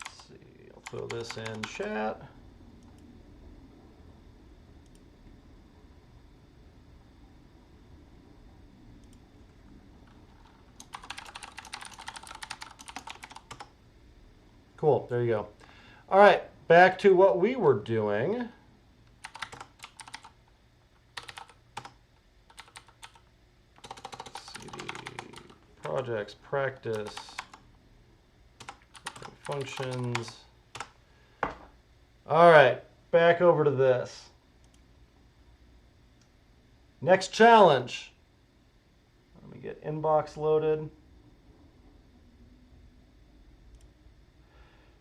Let's see, I'll throw this in chat. Cool, there you go. All right, back to what we were doing. CD projects, practice, functions. All right, back over to this. Next challenge. Let me get inbox loaded.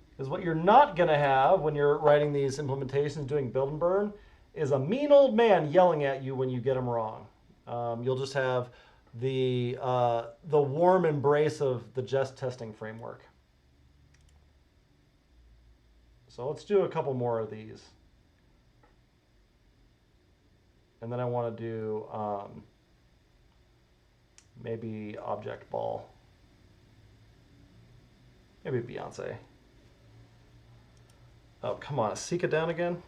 Because what you're not going to have when you're writing these implementations, doing build and burn, is a mean old man yelling at you when you get them wrong. You'll just have the warm embrace of the Jest testing framework. So let's do a couple more of these. And then I want to do maybe Object Ball. Maybe Beyonce. Oh, come on. Is Sika down again?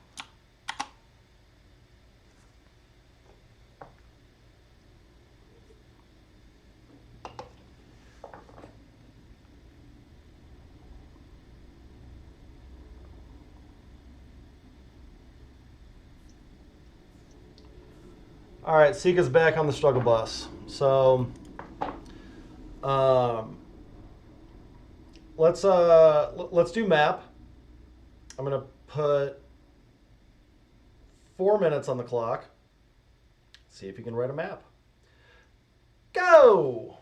All right, Sika's back on the struggle bus. So let's do map. I'm going to put 4 minutes on the clock. See if you can write a map. Go!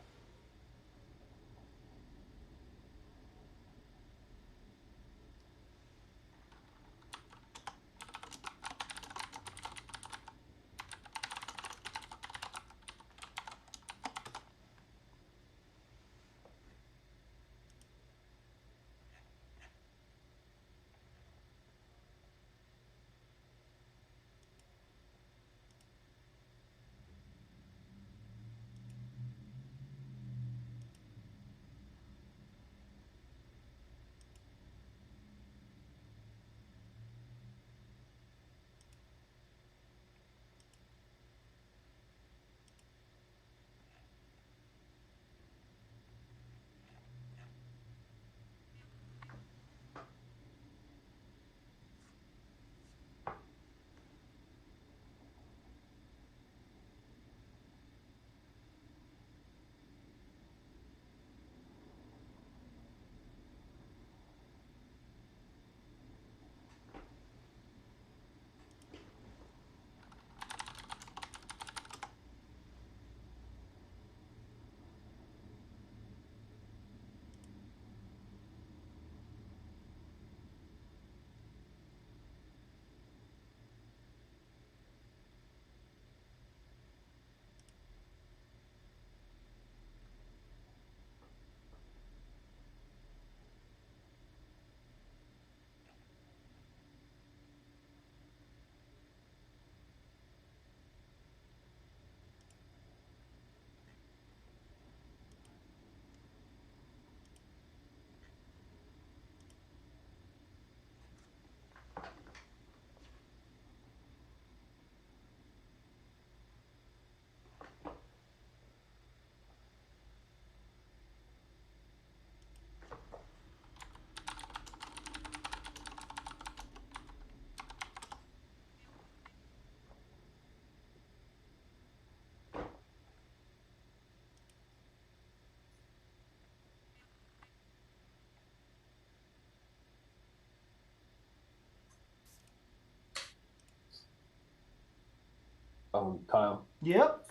Kyle, Yep.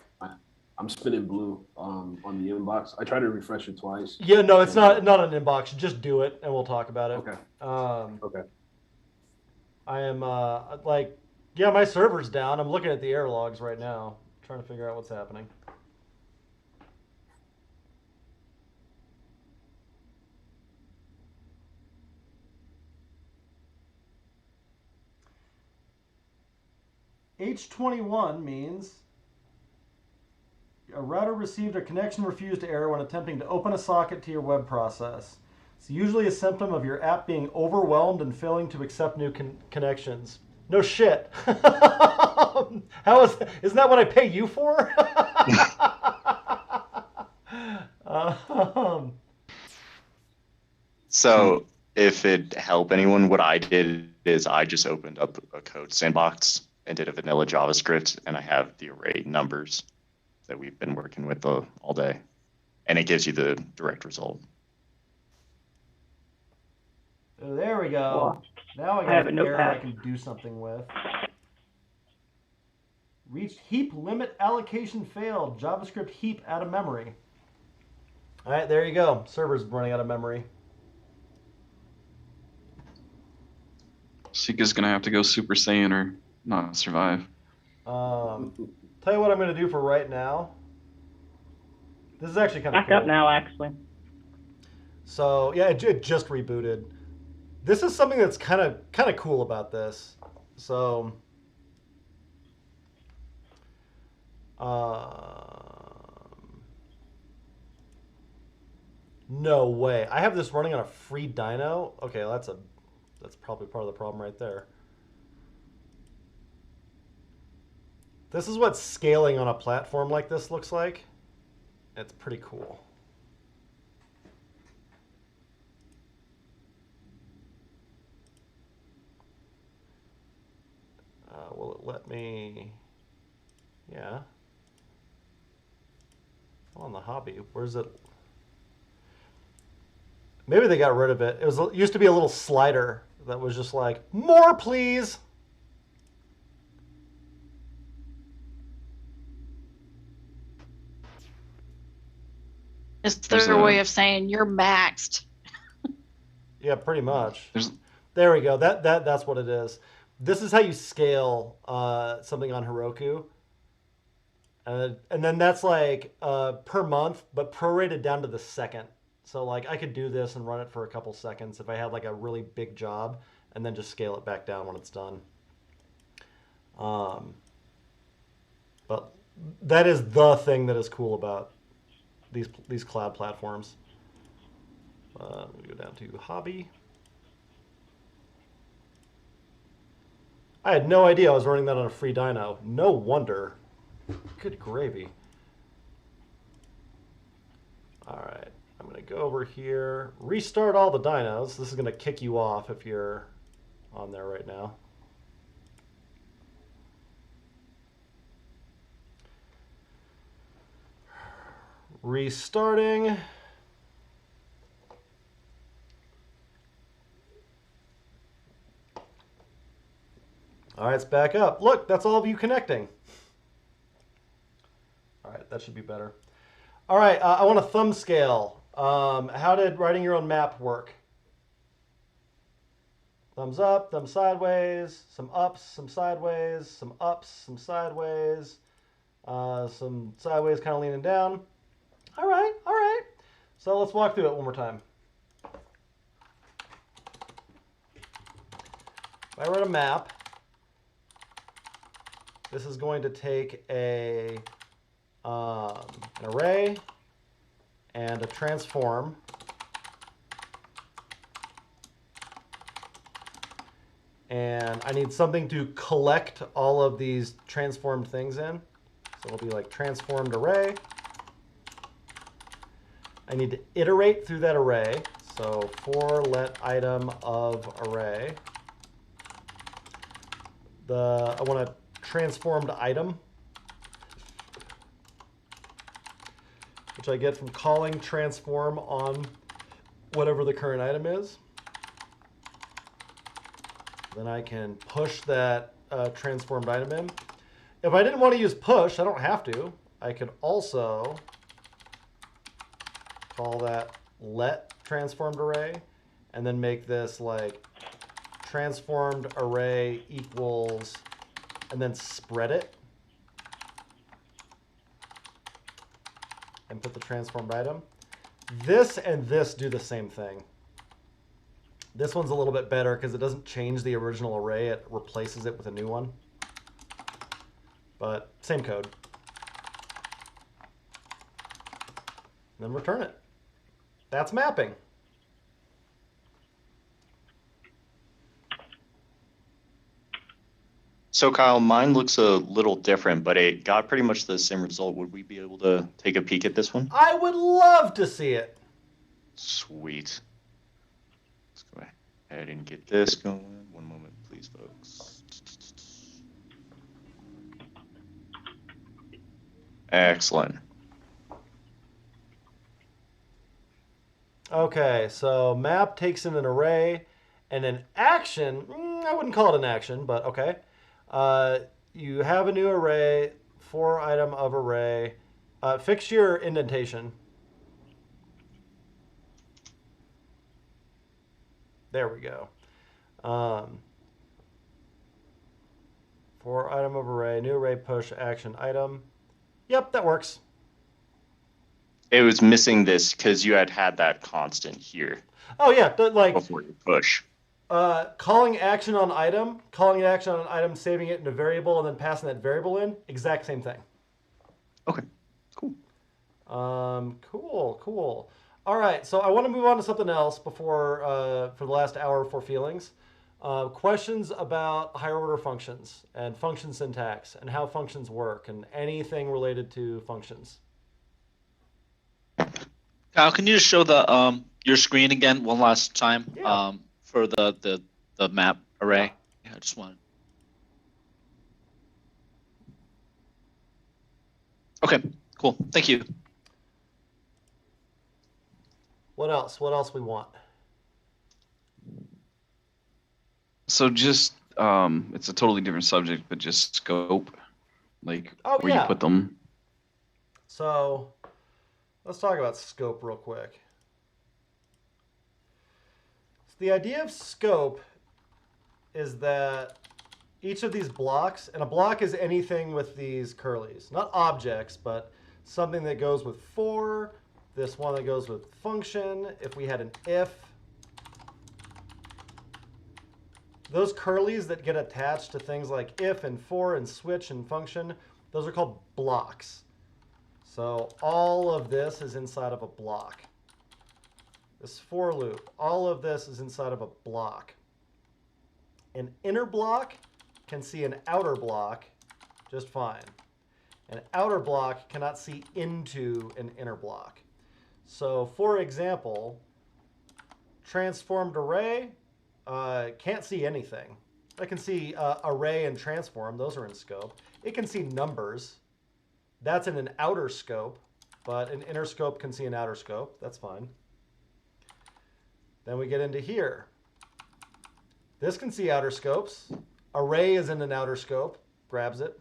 I'm spinning blue on the inbox. I tried to refresh it twice. Yeah, no, it's not an inbox. Just do it, and we'll talk about it. Okay. Okay. I am yeah, my server's down. I'm looking at the error logs right now, trying to figure out what's happening. H21 means a router received a connection refused error when attempting to open a socket to your web process. It's usually a symptom of your app being overwhelmed and failing to accept new connections. No shit. Isn't that what I pay you for? So if it help anyone, what I did is I just opened up a code sandbox and did a vanilla JavaScript, and I have the array numbers that we've been working with all day, and it gives you the direct result. Oh, there we go. Now I got an error I can do something with. Reached heap limit allocation failed. JavaScript heap out of memory. All right, there you go. Server's running out of memory. Sika's gonna have to go Super Saiyan or not survive. Tell you what I'm going to do for right now. This is actually kind of Back up now, actually. So yeah, it just rebooted. This is something that's kind of cool about this. So, no way. I have this running on a free dyno. Okay, that's probably part of the problem right there. This is what scaling on a platform like this looks like. It's pretty cool. Will it let me? Yeah. On the hobby, where's it? Maybe they got rid of it. It used to be a little slider that was just like, more please. Is there a way of saying you're maxed? Yeah, pretty much. There we go. That's what it is. This is how you scale something on Heroku. And then that's like per month, but prorated down to the second. So like I could do this and run it for a couple seconds if I had like a really big job, and then just scale it back down when it's done. But that is the thing that is cool about these cloud platforms. We go down to hobby. I had no idea I was running that on a free dyno. No wonder. Good gravy. All right, I'm gonna go over here, restart all the dynos. This is gonna kick you off if you're on there right now. Restarting. All right, it's back up. Look, that's all of you connecting. All right, that should be better. All right, I want a thumb scale. How did writing your own map work? Thumbs up, thumbs sideways, some ups, some sideways, some ups, some sideways, some sideways kind of leaning down. All right, all right. So let's walk through it one more time. If I write a map, this is going to take an array and a transform. And I need something to collect all of these transformed things in. So it'll be like transformed array. I need to iterate through that array. So for let item of array. I want a transformed item, which I get from calling transform on whatever the current item is. Then I can push that transformed item in. If I didn't want to use push, I don't have to. I could also call that let transformed array, and then make this like transformed array equals, and then spread it. And put the transformed item. This and this do the same thing. This one's a little bit better because it doesn't change the original array. It replaces it with a new one. But same code. Then return it. That's mapping. So Kyle, mine looks a little different, but it got pretty much the same result. Would we be able to take a peek at this one? I would love to see it. Sweet. Let's go ahead and get this going. One moment, please, folks. Excellent. Okay, so map takes in an array, and an action, I wouldn't call it an action, but okay. You have a new array, 4 item of array. Fix your indentation. There we go. 4 item of array, new array push action item. Yep, that works. It was missing this because you had that constant here Oh yeah, like before you push. calling action on item, saving it in a variable, and then passing that variable in, exact same thing. Okay, cool. Cool. All right, so I want to move on to something else before for the last hour for feelings. Questions about higher order functions and function syntax and how functions work and anything related to functions. Kyle, can you just show the your screen again one last time? Yeah. For the map array. Yeah, I just want. Okay, cool. Thank you. What else? What else we want? So just it's a totally different subject, but just scope, like Oh, where yeah. you put them. So let's talk about scope real quick. So the idea of scope is that each of these blocks, and a block is anything with these curlies, not objects, but something that goes with for, this one that goes with function, if we had an if. Those curlies that get attached to things like if and for and switch and function, those are called blocks. So all of this is inside of a block. This for loop, all of this is inside of a block. An inner block can see an outer block just fine. An outer block cannot see into an inner block. So for example, transformed array can't see anything. I can see array and transform, those are in scope. It can see numbers. That's in an outer scope, but an inner scope can see an outer scope. That's fine. Then we get into here. This can see outer scopes. Array is in an outer scope, grabs it.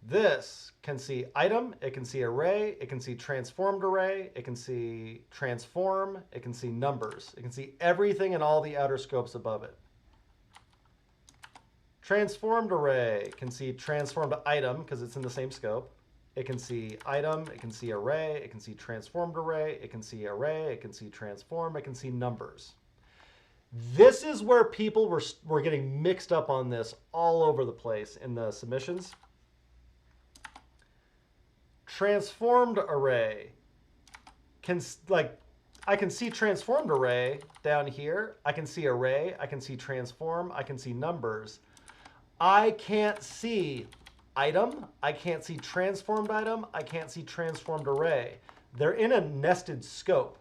This can see item, it can see array, it can see transformed array, it can see transform, it can see numbers. It can see everything in all the outer scopes above it. Transformed array can see transformed item because it's in the same scope. It can see item, it can see array, it can see transformed array, it can see array, it can see transform, it can see numbers. This is where people were getting mixed up on this all over the place in the submissions. Transformed array can, like, I can see transformed array down here. I can see array, I can see transform, I can see numbers. I can't see item, I can't see transformed item, I can't see transformed array. They're in a nested scope.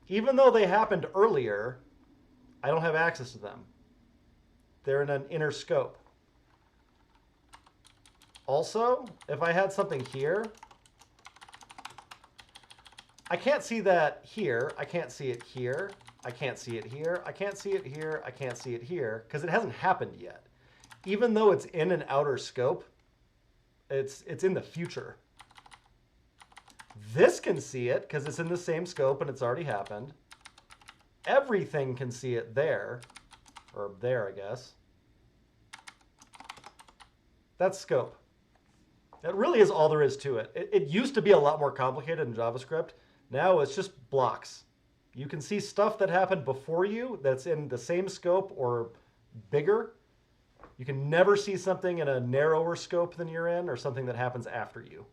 Even though they happened earlier, I don't have access to them. They're in an inner scope. Also, if I had something here, I can't see that here, I can't see it here, I can't see it here, I can't see it here, I can't see it here, because it hasn't happened yet. Even though it's in an outer scope, it's in the future. This can see it because it's in the same scope and it's already happened. Everything can see it there, or there, I guess. That's scope. That really is all there is to it. It used to be a lot more complicated in JavaScript. Now it's just blocks. You can see stuff that happened before you that's in the same scope or bigger. You can never see something in a narrower scope than you're in or something that happens after you.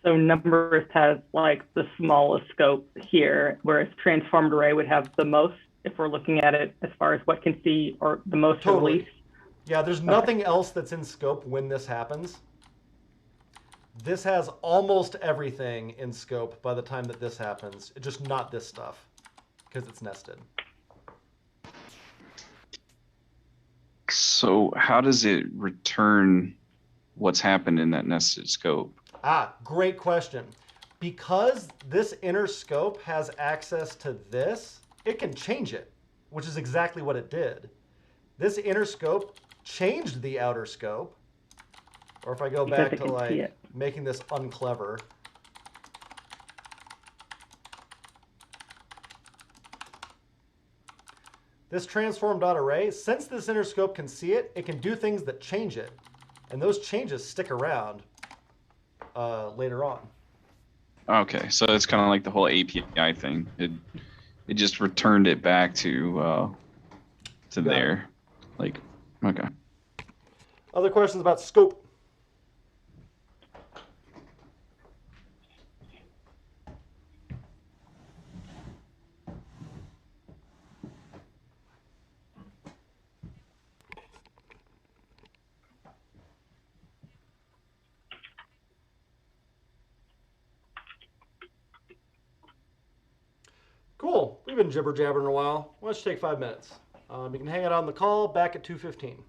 So numbers has like the smallest scope here, whereas transformed array would have the most, if we're looking at it as far as what can see or the most Totally. release. Yeah, there's nothing else that's in scope when this happens. This has almost everything in scope by the time that this happens. Just not this stuff, because it's nested. So how does it return what's happened in that nested scope? Ah, great question. Because this inner scope has access to this, it can change it, which is exactly what it did. This inner scope changed the outer scope. Or if I go Because back it to can see like it. making this unclever. This transform.array, since this inner scope can see it, it can do things that change it. And those changes stick around later on. Okay, so it's kind of like the whole API thing. It just returned it back to Got it. there. Like, okay. Other questions about scope? Cool. We've been jibber jabbering a while. Why don't you take 5 minutes? You can hang out on the call back at 2:15.